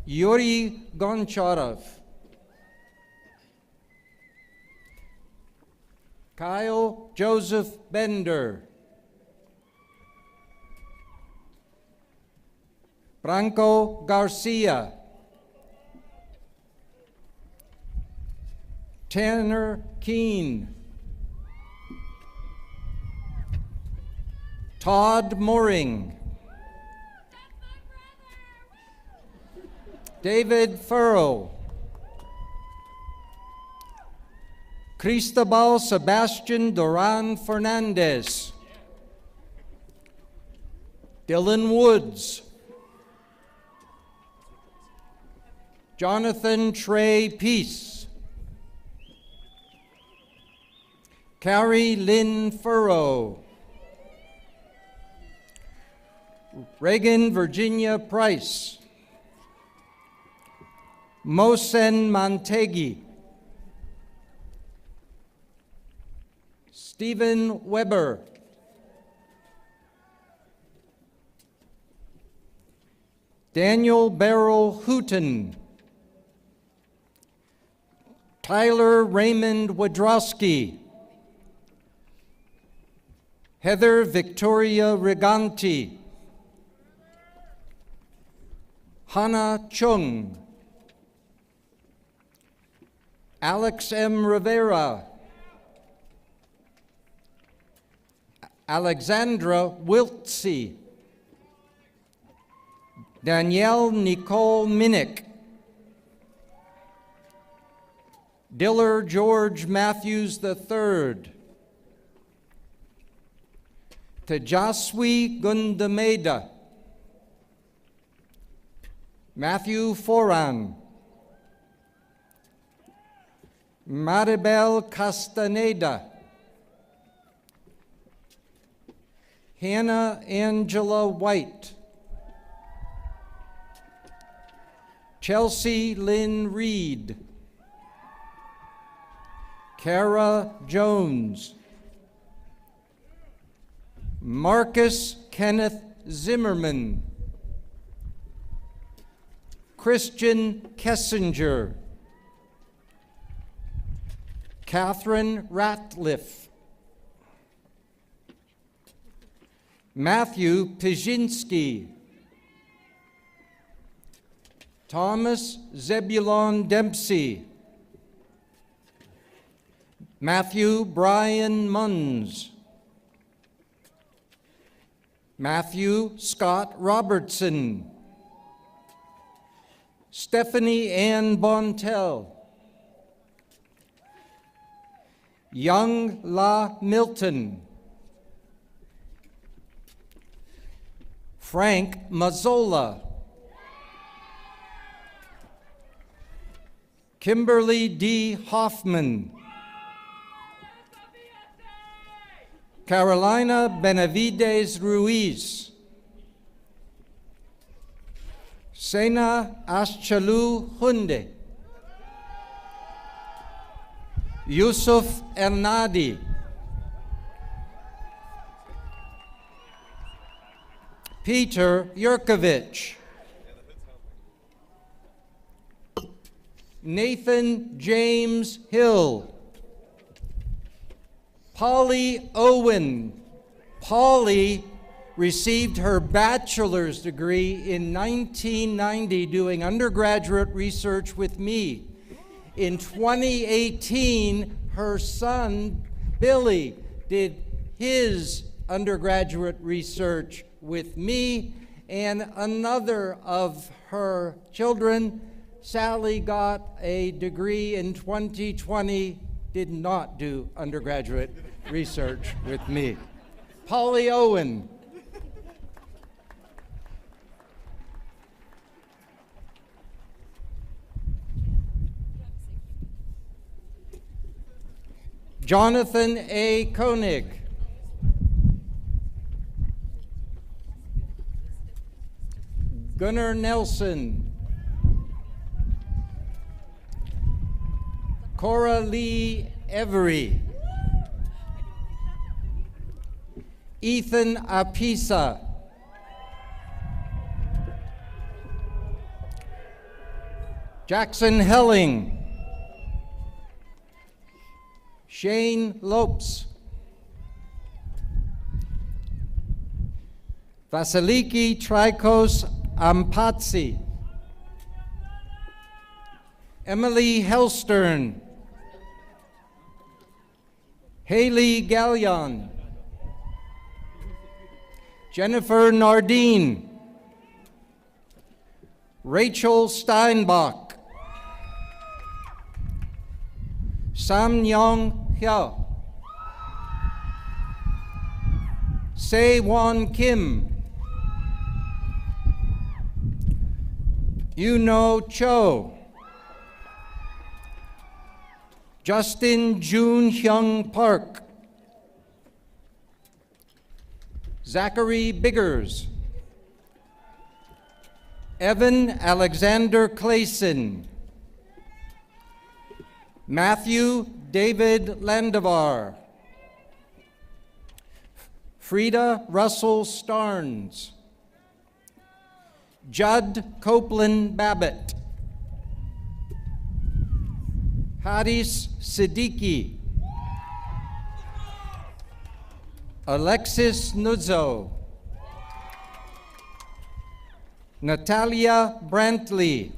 Yuri Goncharov, Kyle Joseph Bender, Branco Garcia, Tanner Keene, Todd Mooring, David Furrow, Cristobal Sebastian Duran Fernandez, Dylan Woods, Jonathan Trey Peace, Carrie Lynn Furrow, Reagan Virginia Price, Mohsen Mantegi, Stephen Weber, Daniel Barrel Hooten, Tyler Raymond Wadrowski, Heather Victoria Riganti, Hannah Chung, Alex M. Rivera, Alexandra Wiltsey, Danielle Nicole Minnick, Diller George Matthews III, Tejaswi Gundameda, Matthew Foran, Maribel Castaneda, Hannah Angela White, Chelsea Lynn Reed, Kara Jones, Marcus Kenneth Zimmerman, Christian Kessinger, Catherine Ratliff, Matthew Pijinski, Thomas Zebulon Dempsey, Matthew Brian Munns, Matthew Scott Robertson, Stephanie Ann Bontel, Young La Milton, Frank Mazzola, Kimberly D. Hoffman, Carolina Benavides Ruiz, Sena Aschalu Hunde, Yusuf Ernadi, Peter Yurkovich, Nathan James Hill, Polly Owen. Polly received her bachelor's degree in 1990 doing undergraduate research with me. In 2018, her son, Billy, did his undergraduate research with me, and another of her children, Sally, got a degree in 2020, did not do undergraduate research with me. Polly Owen. Jonathan A. Koenig. Gunnar Nelson. Cora Lee Every. Ethan Apisa. Jackson Helling. Shane Lopes. Vasiliki Trikos Ampatsi. Emily Hellstern. Haley Gallion. Jennifer Nardine. Rachel Steinbach. Sam Yong Hyeo. Se Won Kim. Yuno Cho. Justin Jun Hyung Park. Zachary Biggers. Evan Alexander Clayson. Matthew David Landavar. Frida Russell Starnes. Judd Copeland Babbitt. Haris Siddiqui. Alexis Nuzzo. Natalia Brantley.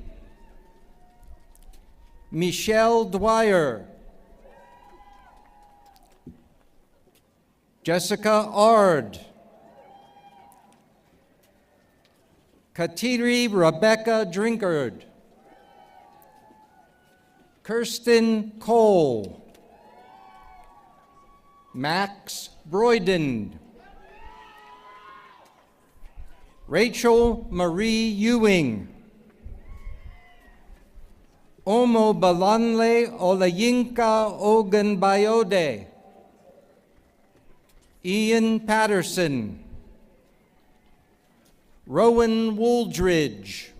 Michelle Dwyer. Jessica Ard. Kateri Rebecca Drinkard. Kirsten Cole. Max Broyden. Rachel Marie Ewing. Omo Balanle Olayinka Ogun Bayode. Ian Patterson. Rowan Wooldridge.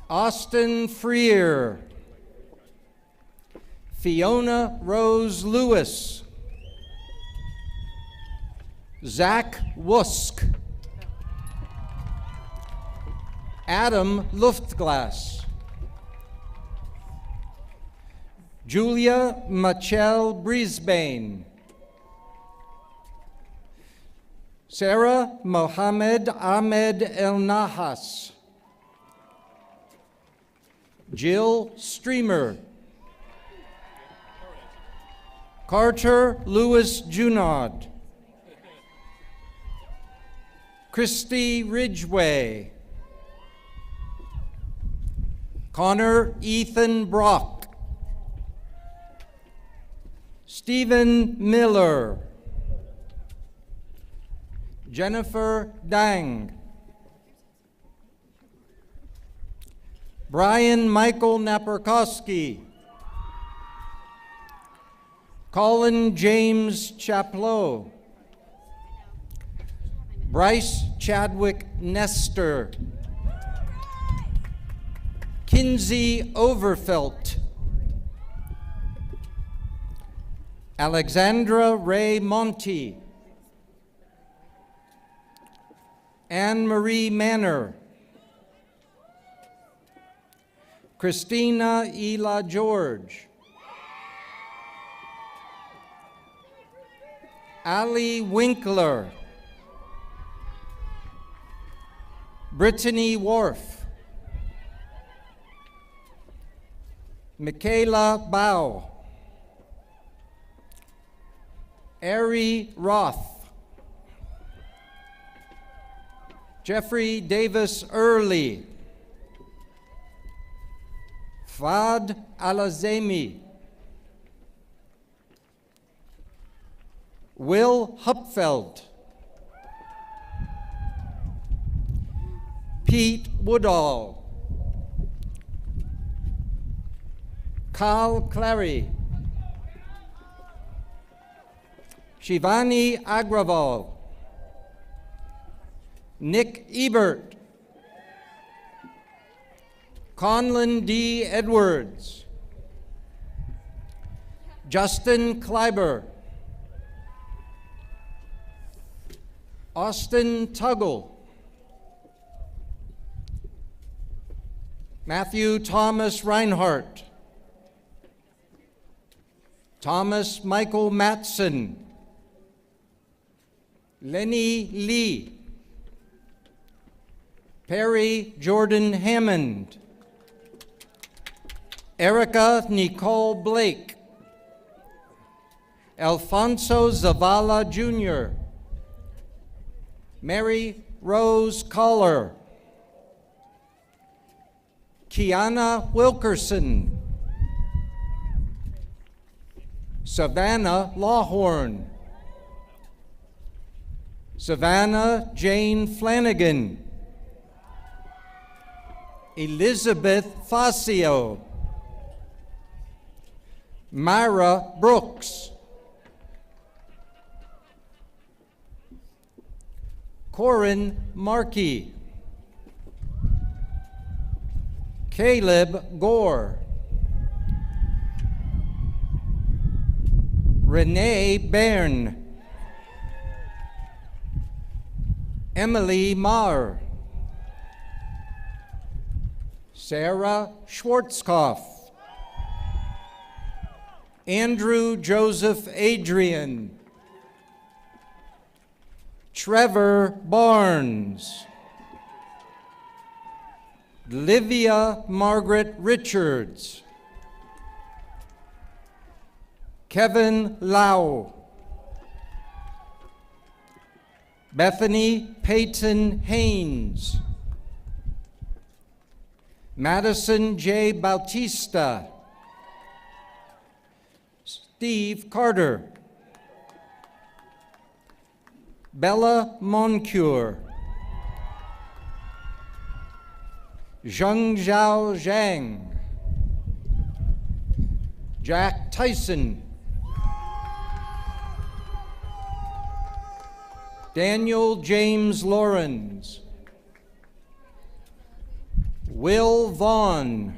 Austin Freer. Fiona Rose Lewis. Zach Wusk. Adam Luftglass. Julia Machel Brisbane. Sarah Mohammed Ahmed El Nahas. Jill Streamer. Carter Lewis Junod. Christy Ridgway. Connor Ethan Brock. Stephen Miller. Jennifer Dang. Brian Michael Naperkowski. Colin James Chaplow. Bryce Chadwick Nestor. Kinsey Overfelt. Alexandra Ray Monty. Anne-Marie Manor. Christina Ela George. Ali Winkler. Brittany Worf. Michaela Bao. Ari Roth. Jeffrey Davis Early. Fad Alazemi. Will Hupfeld. Pete Woodall. Carl Clary. Shivani Agraval. Nick Ebert. Conlon D. Edwards. Justin Kleiber. Austin Tuggle. Matthew Thomas Reinhardt. Thomas Michael Matson. Lenny Lee. Perry Jordan Hammond. Erica Nicole Blake. Alfonso Zavala Jr. Mary Rose Collar. Kiana Wilkerson. Savannah Lawhorn. Savannah Jane Flanagan. Elizabeth Fascio. Myra Brooks. Corin Markey. Caleb Gore. Renee Bairn. Emily Marr. Sarah Schwarzkopf. Andrew Joseph Adrian. Trevor Barnes. Livia Margaret Richards. Kevin Lau. Bethany Peyton Haynes. Madison J. Bautista. Steve Carter. Bella Moncure. Zhengzhao Zhang, Jack Tyson, Daniel James Lawrence, Will Vaughn,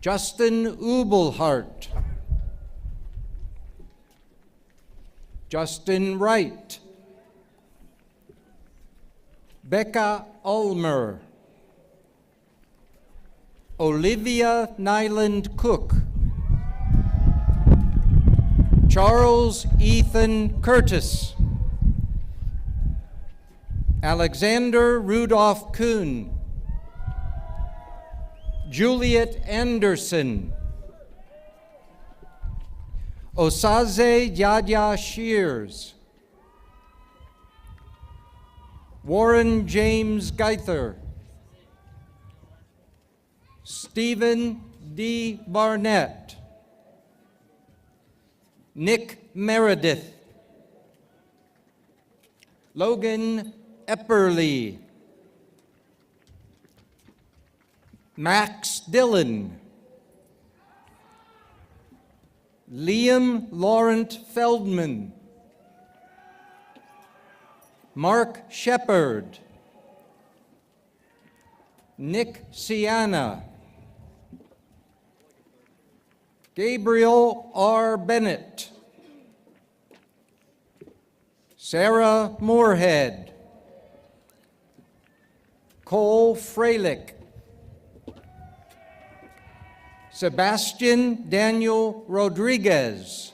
Justin Ubelhart, Justin Wright, Becca Ulmer, Olivia Nyland Cook, Charles Ethan Curtis, Alexander Rudolph Kuhn, Juliet Anderson, Osaze Yadya Shears, Warren James Geither, Stephen D. Barnett, Nick Meredith, Logan Epperly, Max Dillon, Liam Laurent Feldman, Mark Shepard, Nick Sienna, Gabriel R. Bennett, Sarah Moorhead, Cole Freilich, Sebastian Daniel Rodriguez,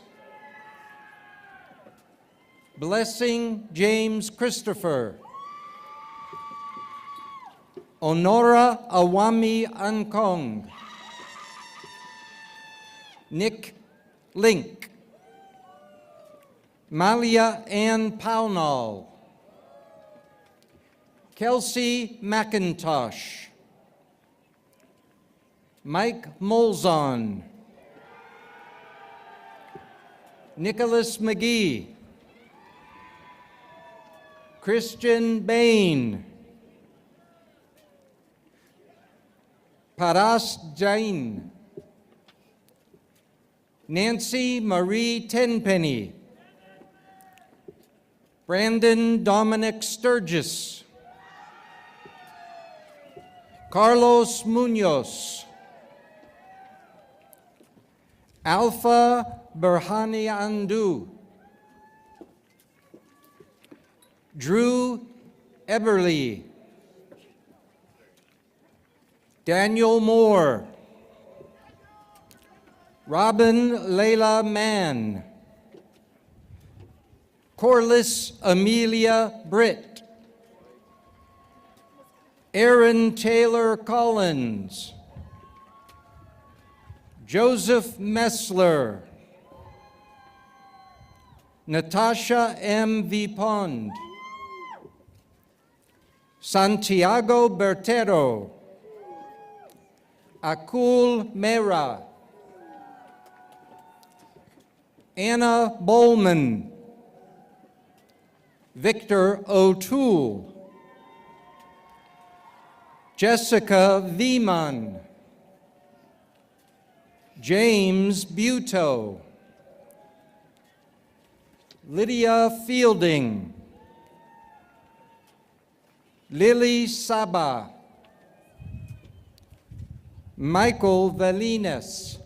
Blessing James Christopher, Honora Awami Ankong, Nick Link, Malia Ann Pownall, Kelsey McIntosh, Mike Molzon, Nicholas McGee, Christian Bain, Paras Jain, Nancy Marie Tenpenny, Brandon Dominic Sturgis, Carlos Munoz, Alpha Berhani Andu, Drew Eberly, Daniel Moore, Robin Layla Mann, Corliss Amelia Britt, Aaron Taylor Collins, Joseph Messler, Natasha M. Vipond, Santiago Bertero, Akul Mehra, Anna Bowman, Victor O'Toole, Jessica Vieman, James Buteau, Lydia Fielding, Lily Saba, Michael Valinas,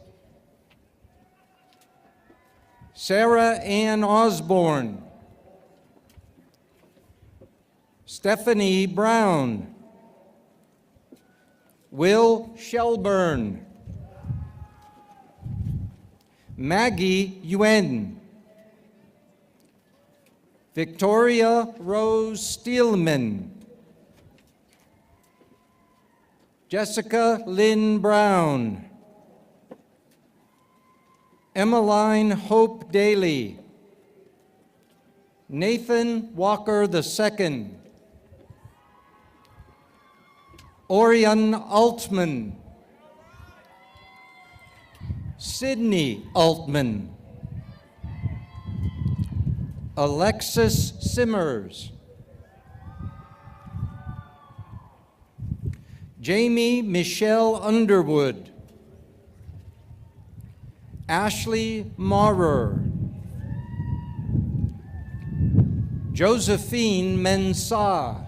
Sarah Ann Osborne, Stephanie Brown, Will Shelburne, Maggie Yuen, Victoria Rose Steelman, Jessica Lynn Brown, Emmeline Hope Daly, Nathan Walker II, Orion Altman, Sydney Altman, Alexis Simmers, Jamie Michelle Underwood, Ashley Maurer, Josephine Mensah,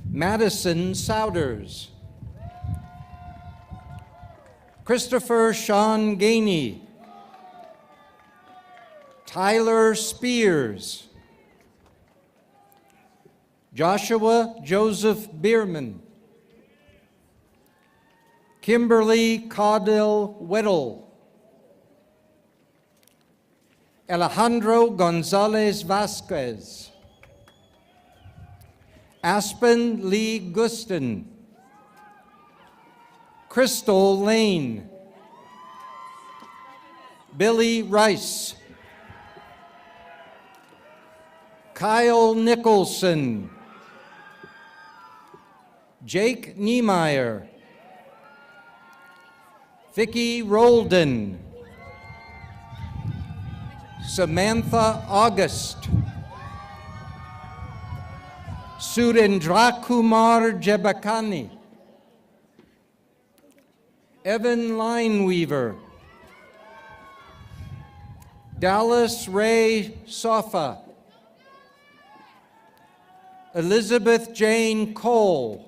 Madison Souders, Christopher Sean Gainey, Tyler Spears, Joshua Joseph Bierman, Kimberly Caudill Weddle, Alejandro Gonzalez Vasquez, Aspen Lee Guston, Crystal Lane, Billy Rice, Kyle Nicholson, Jake Niemeyer, Vicki Roldan, Samantha August, Surendrakumar Jebakani, Evan Lineweaver, Dallas Ray Sofa, Elizabeth Jane Cole,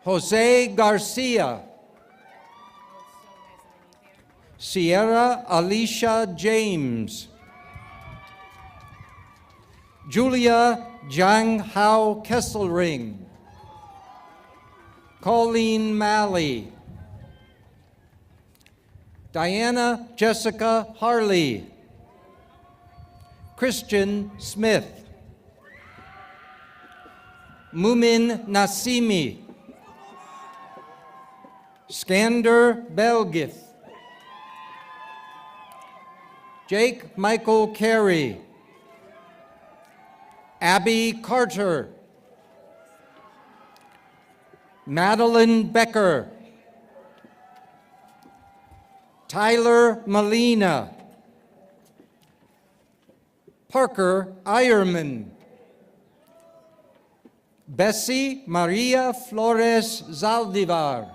Jose Garcia, Sierra Alicia James, Julia Jang Hao Kesselring, Colleen Malley, Diana Jessica Harley, Christian Smith, Mumin Nasimi, Skander Belgith, Jake Michael Carey, Abby Carter, Madeline Becker, Tyler Molina, Parker Ironman, Bessie Maria Flores Zaldivar,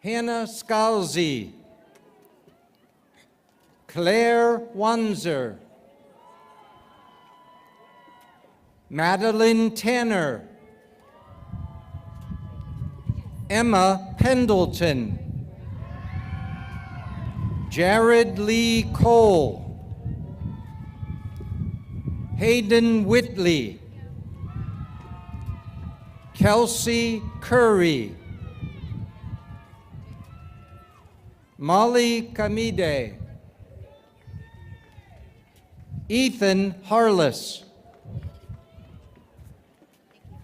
Hannah Scalzi, Claire Wanzer, Madeline Tanner, Emma Pendleton, Jared Lee Cole, Hayden Whitley, Kelsey Curry, Molly Kamide, Ethan Harless,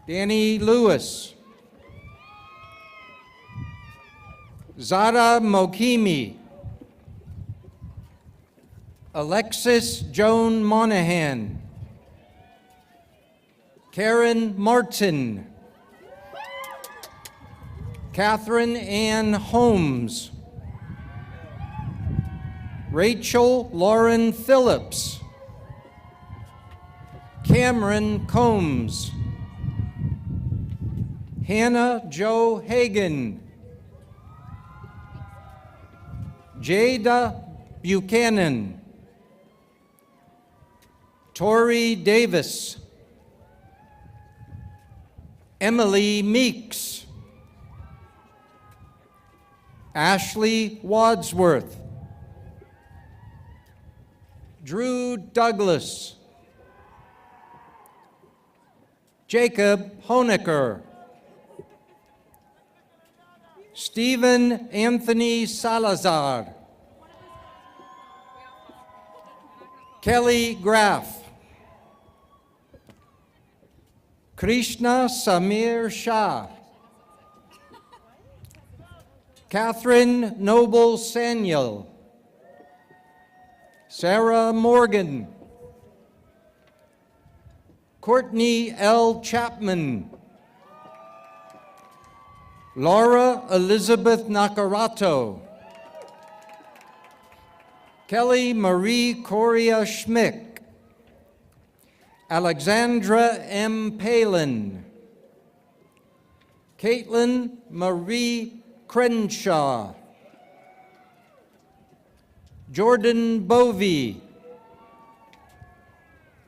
Danny Lewis, Zara Mokimi, Alexis Joan Monahan, Karen Martin, Catherine Ann Holmes, Rachel Lauren Phillips, Cameron Combs, Hannah Jo Hagan, Jada Buchanan, Tori Davis, Emily Meeks, Ashley Wadsworth, Drew Douglas, Jacob Honecker, Stephen Anthony Salazar, Kelly Graff, Krishna Samir Shah, Catherine Noble Sanyal, Sarah Morgan, Courtney L. Chapman, Laura Elizabeth Nakarato, Kelly Marie Coria Schmick, Alexandra M. Palin, Caitlin Marie Crenshaw, Jordan Bovey,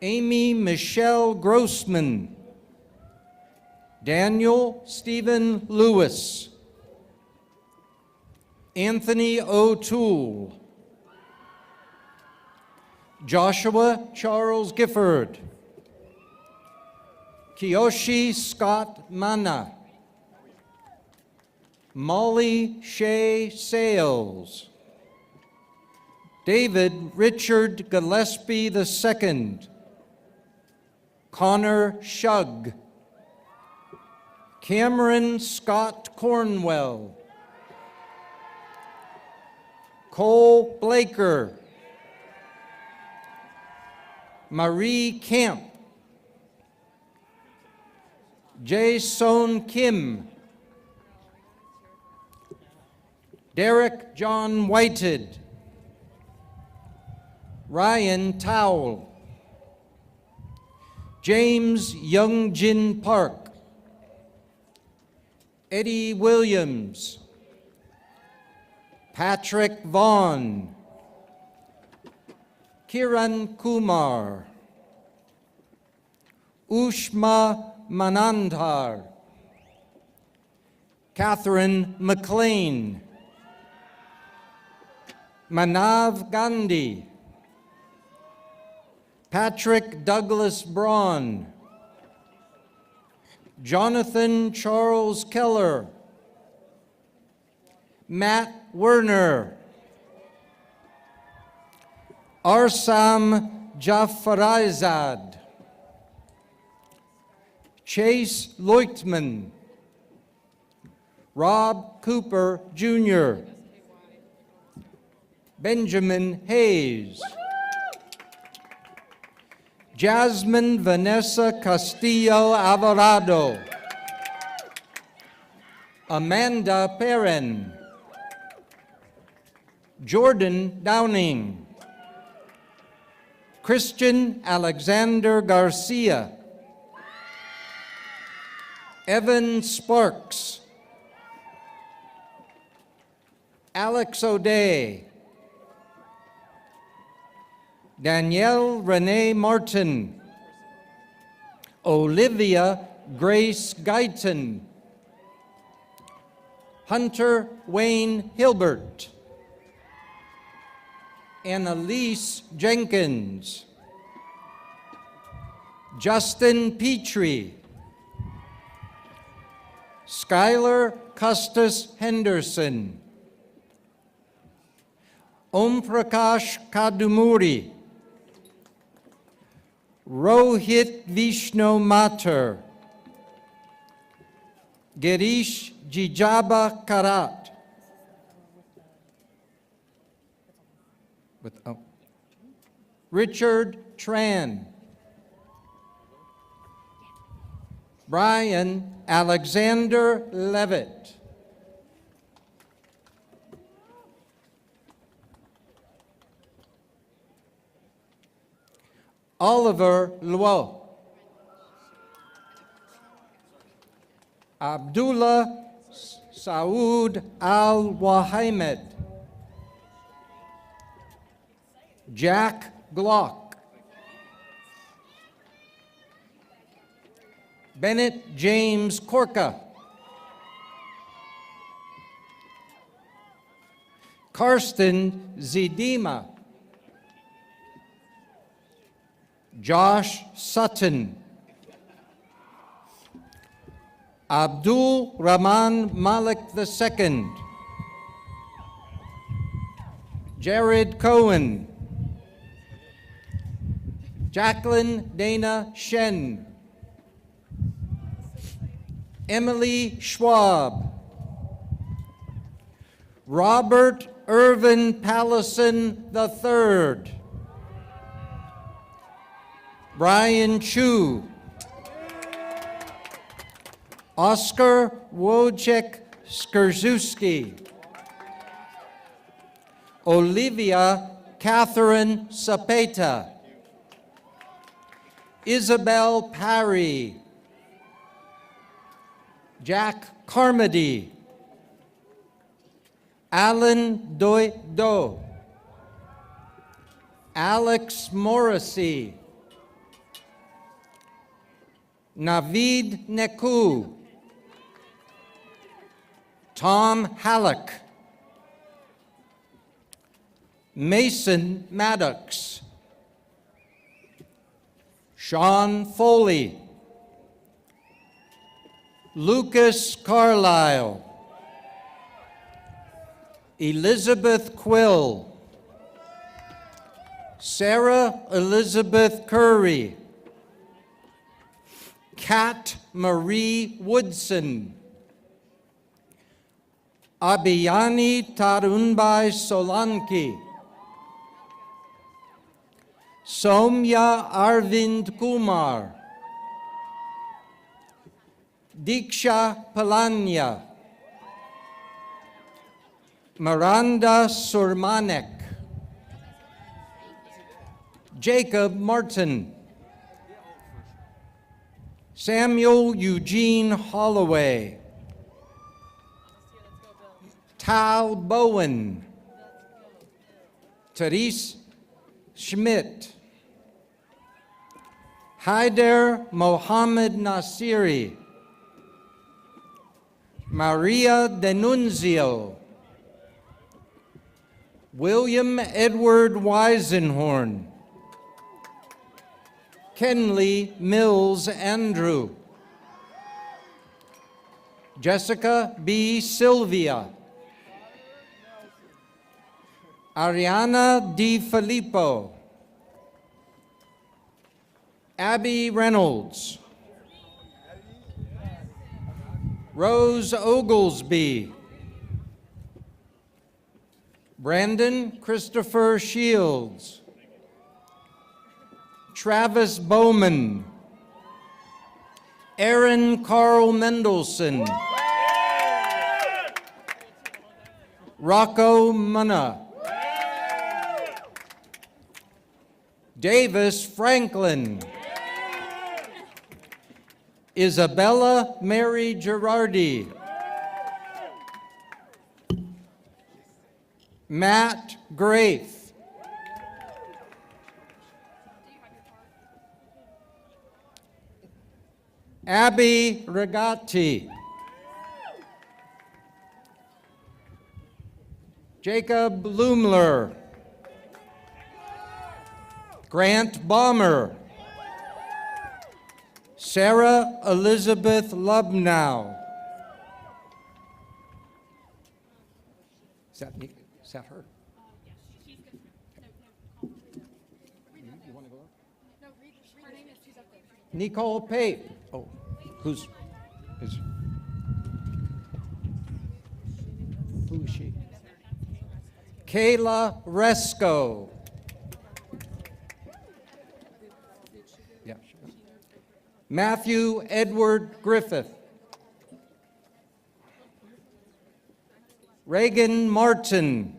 Amy Michelle Grossman, Daniel Stephen Lewis, Anthony O'Toole, Joshua Charles Gifford, Kiyoshi Scott Mana, Molly Shea Sales, David Richard Gillespie II, Connor Shug, Cameron Scott Cornwell, Cole Blaker, Marie Camp, Jae-Son Kim, Derek John Whited, Ryan Towle, James Youngjin Park, Eddie Williams, Patrick Vaughn, Kiran Kumar, Ushma Manandhar, Catherine McLean, Manav Gandhi, Patrick Douglas Braun, Jonathan Charles Keller, Matt Werner, Arsam Jafarizad, Chase Leutman, Rob Cooper Jr., Benjamin Hayes, Jasmine Vanessa Castillo Alvarado, Amanda Perrin, Jordan Downing, Christian Alexander Garcia, Evan Sparks, Alex O'Day, Danielle Renee Martin, Olivia Grace Guyton, Hunter Wayne Hilbert, Annalise Jenkins, Justin Petrie, Skylar Custis Henderson, Om Prakash Kadumuri, Rohit Vishnu Mathur, Girish Jijaba Karat, Richard Tran, Brian Alexander Levitt, Oliver Luo, Abdullah Saud Al-Wahimed, Jack Glock, Bennett James Corka, Karsten Zidima, Josh Sutton, Abdul Rahman Malik II, Jared Cohen, Jacqueline Dana Shen, Emily Schwab, Robert Irvin Pallison III, Brian Chu, Oscar Wojciech Skrzyewski, Olivia Catherine Sapeta, Isabel Parry, Jack Carmody, Alan Doido, Alex Morrissey, Navid Neku, Tom Halleck, Mason Maddox, Sean Foley, Lucas Carlisle, Elizabeth Quill, Sarah Elizabeth Curry, Kat Marie Woodson, Abhiyani Tarunbai Solanki, Soumya Arvind Kumar, Diksha Palanya, Miranda Surmanek, Jacob Martin, Samuel Eugene Holloway, Tal Bowen, Therese Schmidt, Haider Mohammed Nasiri, Maria Denunzio, William Edward Weisenhorn, Kenley Mills Andrew, Jessica B. Sylvia, Ariana Di Filippo, Abby Reynolds, Rose Oglesby, Brandon Christopher Shields, Travis Bowman, Aaron Carl Mendelson, Rocco Munna, Davis Franklin, Isabella Mary Girardi, Matt Grafe, Abby Regatti, Jacob Lumler, Grant Balmer, Sarah Elizabeth Lubnow. Is that her? You want to go up? No, her name is, she's up there. Nicole Pape. Oh, who is she? Kayla Resco. Yeah, sure. Matthew Edward Griffith. Reagan Martin.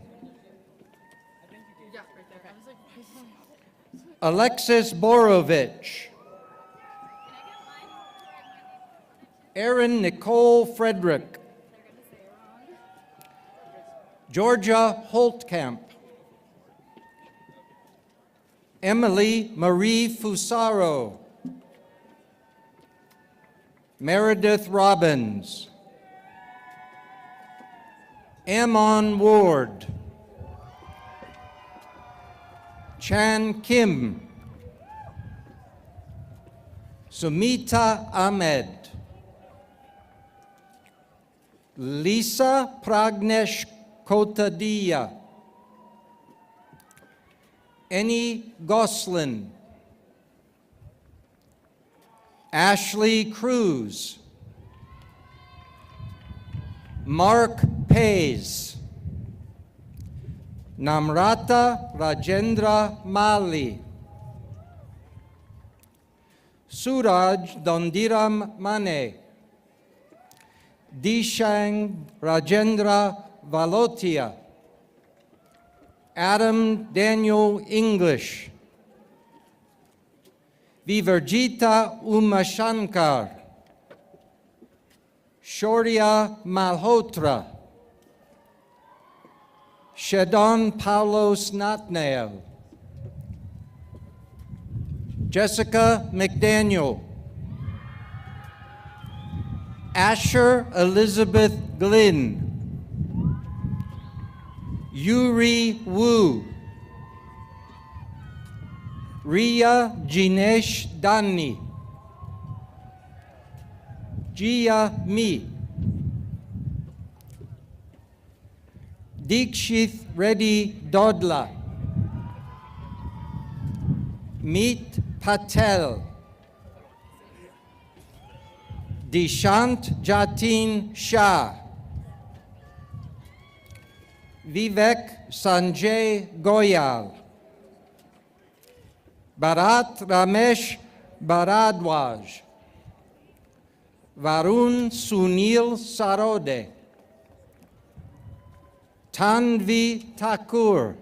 Alexis Borovich. Erin Nicole Frederick. Georgia Holtkamp. Emily Marie Fusaro. Meredith Robbins. Ammon Ward. Chan Kim. Sumita Ahmed. Lisa Pragnesh Kotadia. Annie Goslin. Ashley Cruz. Mark Pays. Namrata Rajendra Mali. Suraj Dondiram Mane. Dishang Rajendra Valotia. Adam Daniel English. Viverjita Umashankar, Shaurya Malhotra, Shadon Paulos Natnael, Jessica McDaniel, Asher Elizabeth Glynn, Yuri Wu, Ria Jinesh Dani, Jia Mi, Dikshith Reddy Dodla, Meet Patel, Dishant Jatin Shah, Vivek Sanjay Goyal, Bharat Ramesh Bharadwaj, Varun Sunil Sarode, Tanvi Thakur,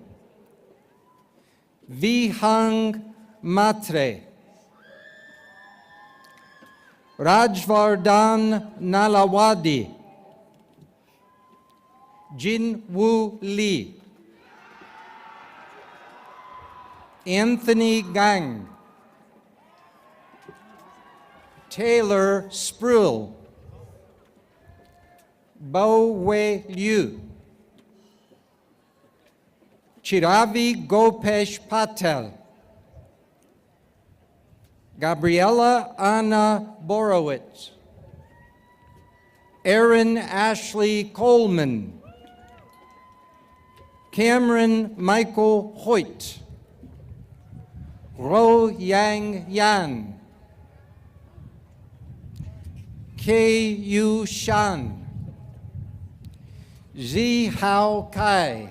Vihang Matre, Rajvardhan Nalawadi, Jin Woo Lee, Anthony Gang, Taylor Spruill, Bo Wei Liu, Chiravi Gopesh Patel, Gabriella Anna Borowitz, Aaron Ashley Coleman, Cameron Michael Hoyt, Ro Yang Yan, K. Yu Shan, Zi Hao Kai,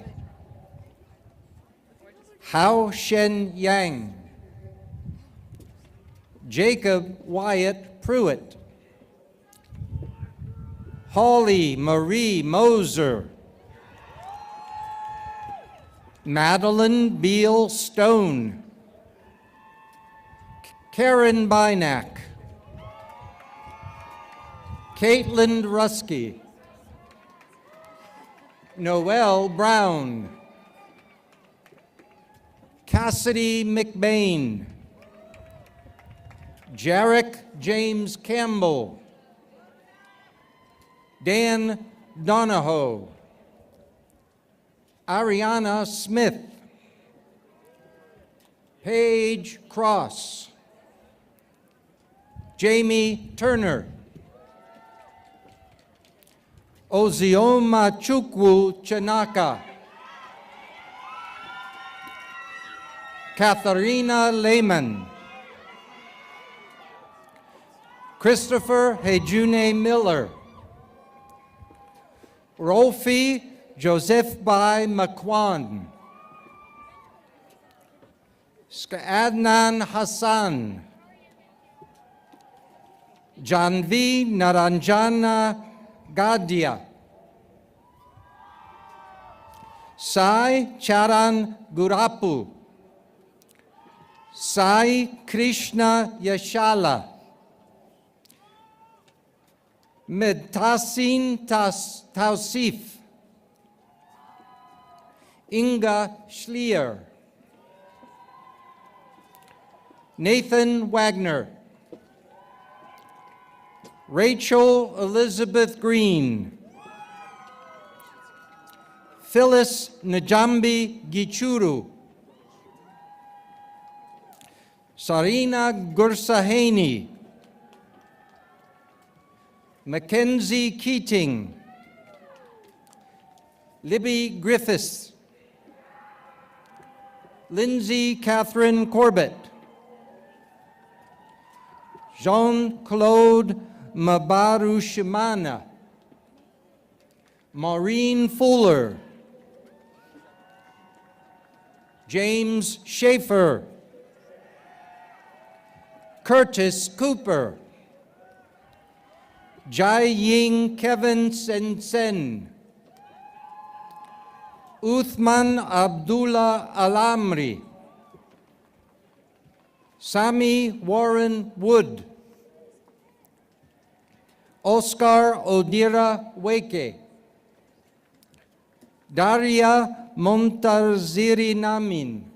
Hao Shen Yang, Jacob Wyatt Pruitt, Holly Marie Moser, Madeline Beal Stone, Karen Bynack, Caitlin Rusky, Noel Brown, Cassidy McBain, Jarek James Campbell, Dan Donahoe, Ariana Smith, Paige Cross, Jamie Turner, Ozioma Chukwu Chanaka, Katharina Lehman, Christopher Hejune Miller, Rolfi Joseph Bai Makwan, Adnan Hassan, Janvi Naranjana Gadia, Sai Charan Gurapu, Sai Krishna Yashala, Medtasin Tausif, Inga Schlier, Nathan Wagner, Rachel Elizabeth Green, Phyllis Najambi Gichuru, Sarina Gursahani, Mackenzie Keating, Libby Griffiths, Lindsay Catherine Corbett, Jean-Claude Mabarushimana, Maureen Fuller, James Schaefer, Curtis Cooper, Jai Ying Kevin Sen, Uthman Abdullah Alamri, Sammy Warren Wood, Oscar Odira Weke, Daria Montarziri Namin,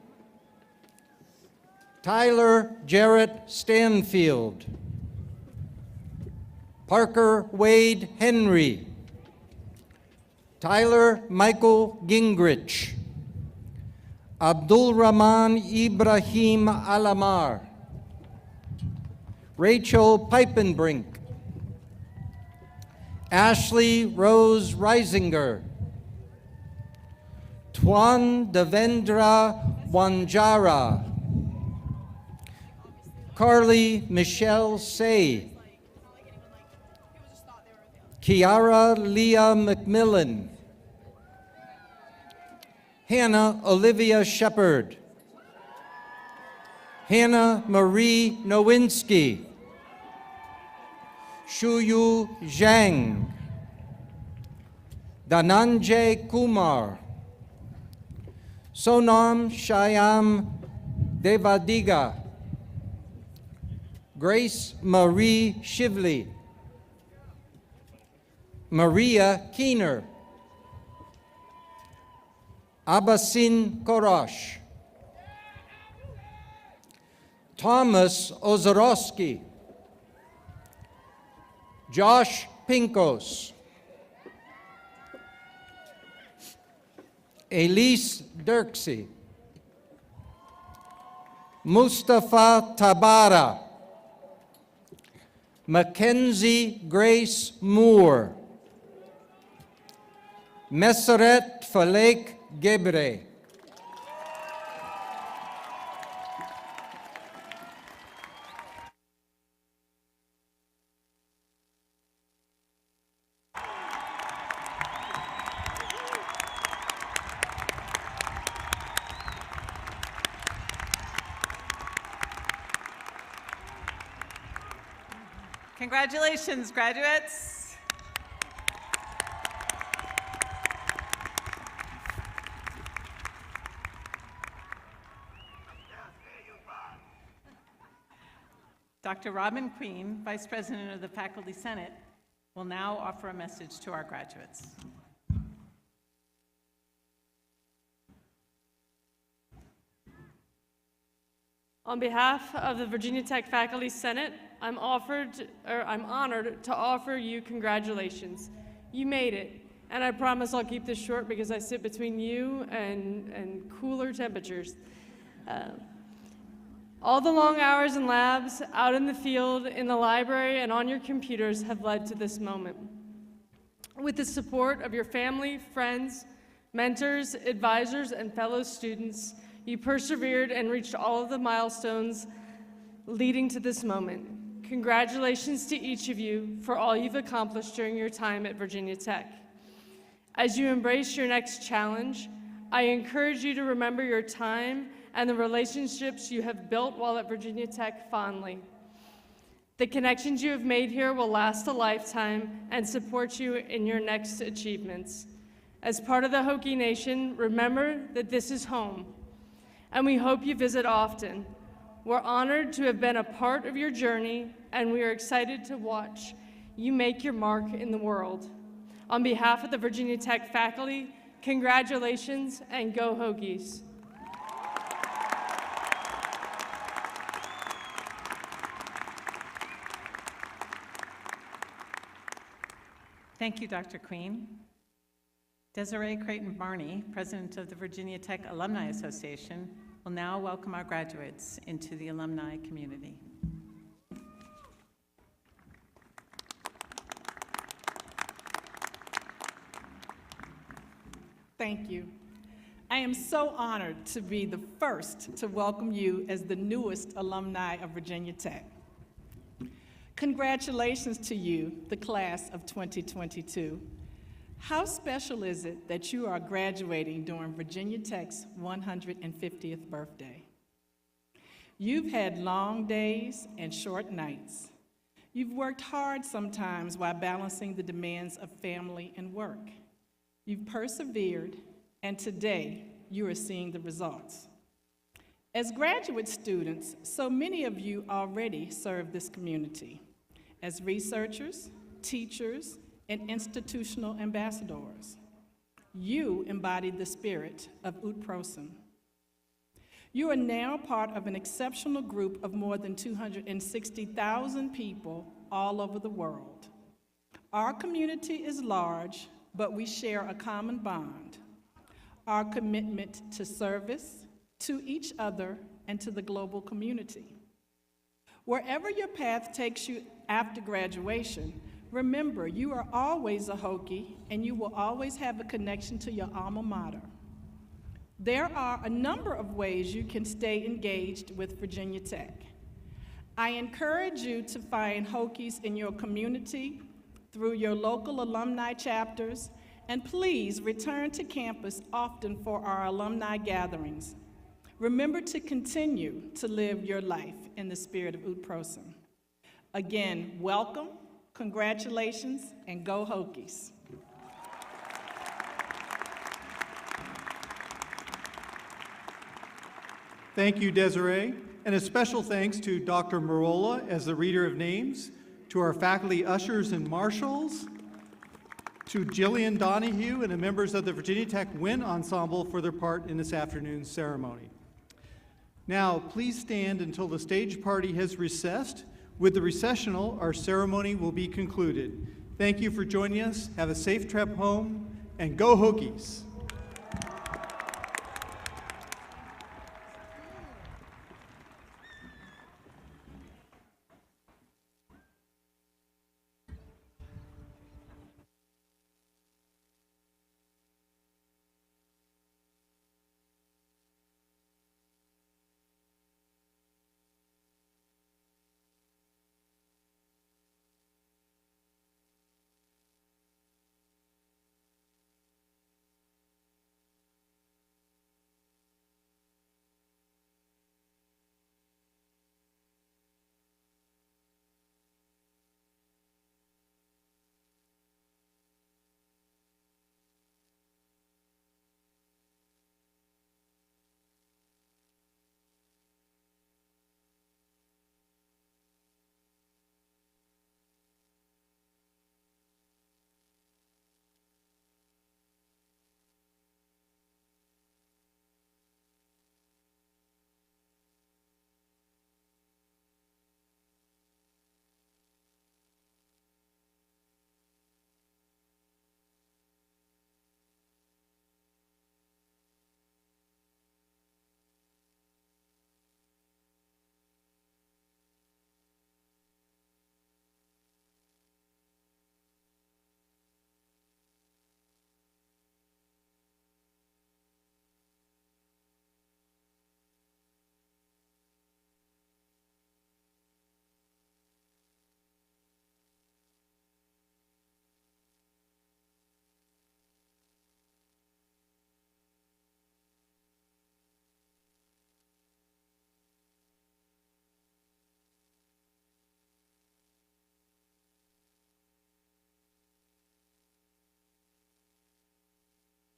Tyler Jarrett Stanfield, Parker Wade Henry, Tyler Michael Gingrich, Abdul Rahman Ibrahim Alamar, Rachel Pipenbrink, Ashley Rose Reisinger, Tuan Devendra Wanjara, Carly Michelle Say, Kiara Leah McMillan, Hannah Olivia Shepard, Hannah Marie Nowinski, Shuyu Zhang, Dhananjay Kumar, Sonam Shyam Devadiga, Grace Marie Shively, Maria Keener, Abbasin Korosh, Thomas Ozorowski, Josh Pinkos, Elise Dirksey, Mustafa Tabara, Mackenzie Grace Moore, Meseret Falek Gebre, Congratulations, graduates. Dr. Robin Queen, Vice President of the Faculty Senate, will now offer a message to our graduates. On behalf of the Virginia Tech Faculty Senate, I'm honored to offer you congratulations. You made it, and I promise I'll keep this short because I sit between you and cooler temperatures. All the long hours in labs, out in the field, in the library, and on your computers have led to this moment. With the support of your family, friends, mentors, advisors, and fellow students, you persevered and reached all of the milestones leading to this moment. Congratulations to each of you for all you've accomplished during your time at Virginia Tech. As you embrace your next challenge, I encourage you to remember your time and the relationships you have built while at Virginia Tech fondly. The connections you have made here will last a lifetime and support you in your next achievements. As part of the Hokie Nation, remember that this is home, and we hope you visit often. We're honored to have been a part of your journey, and we are excited to watch you make your mark in the world. On behalf of the Virginia Tech faculty, congratulations and go Hokies. Thank you, Dr. Queen. Desiree Creighton-Barney, President of the Virginia Tech Alumni Association, will now welcome our graduates into the alumni community. Thank you. I am so honored to be the first to welcome you as the newest alumni of Virginia Tech. Congratulations to you, the class of 2022. How special is it that you are graduating during Virginia Tech's 150th birthday? You've had long days and short nights. You've worked hard sometimes while balancing the demands of family and work. You've persevered, and today you are seeing the results. As graduate students, so many of you already serve this community as researchers, teachers, and institutional ambassadors. You embody the spirit of Ut Prosim. You are now part of an exceptional group of more than 260,000 people all over the world. Our community is large, but we share a common bond: our commitment to service, to each other, and to the global community. Wherever your path takes you after graduation, remember you are always a Hokie and you will always have a connection to your alma mater. There are a number of ways you can stay engaged with Virginia Tech. I encourage you to find Hokies in your community through your local alumni chapters, and please return to campus often for our alumni gatherings. Remember to continue to live your life in the spirit of Ut Prosim. Again, welcome, congratulations, and go Hokies. Thank you, Desiree, and a special thanks to Dr. Marola as the reader of names, to our faculty ushers and marshals, to Jillian Donahue and the members of the Virginia Tech Wind Ensemble for their part in this afternoon's ceremony. Now, please stand until the stage party has recessed. With the recessional, our ceremony will be concluded. Thank you for joining us. Have a safe trip home, and go Hokies!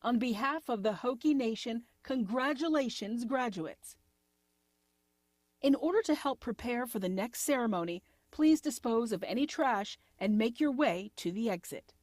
On behalf of the Hokie Nation, congratulations, graduates. In order to help prepare for the next ceremony, please dispose of any trash and make your way to the exit.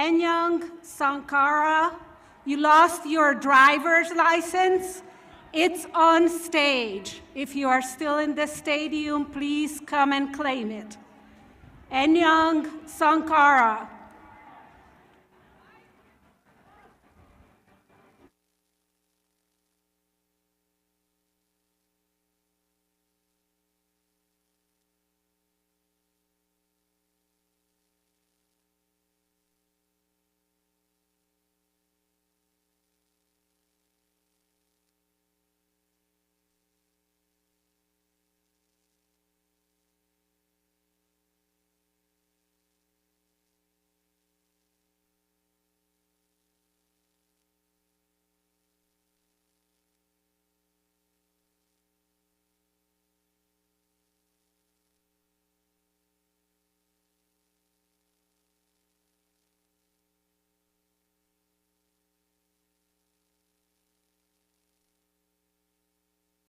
Enyang Sankara, you lost your driver's license. It's on stage. If you are still in the stadium, please come and claim it. Enyang Sankara.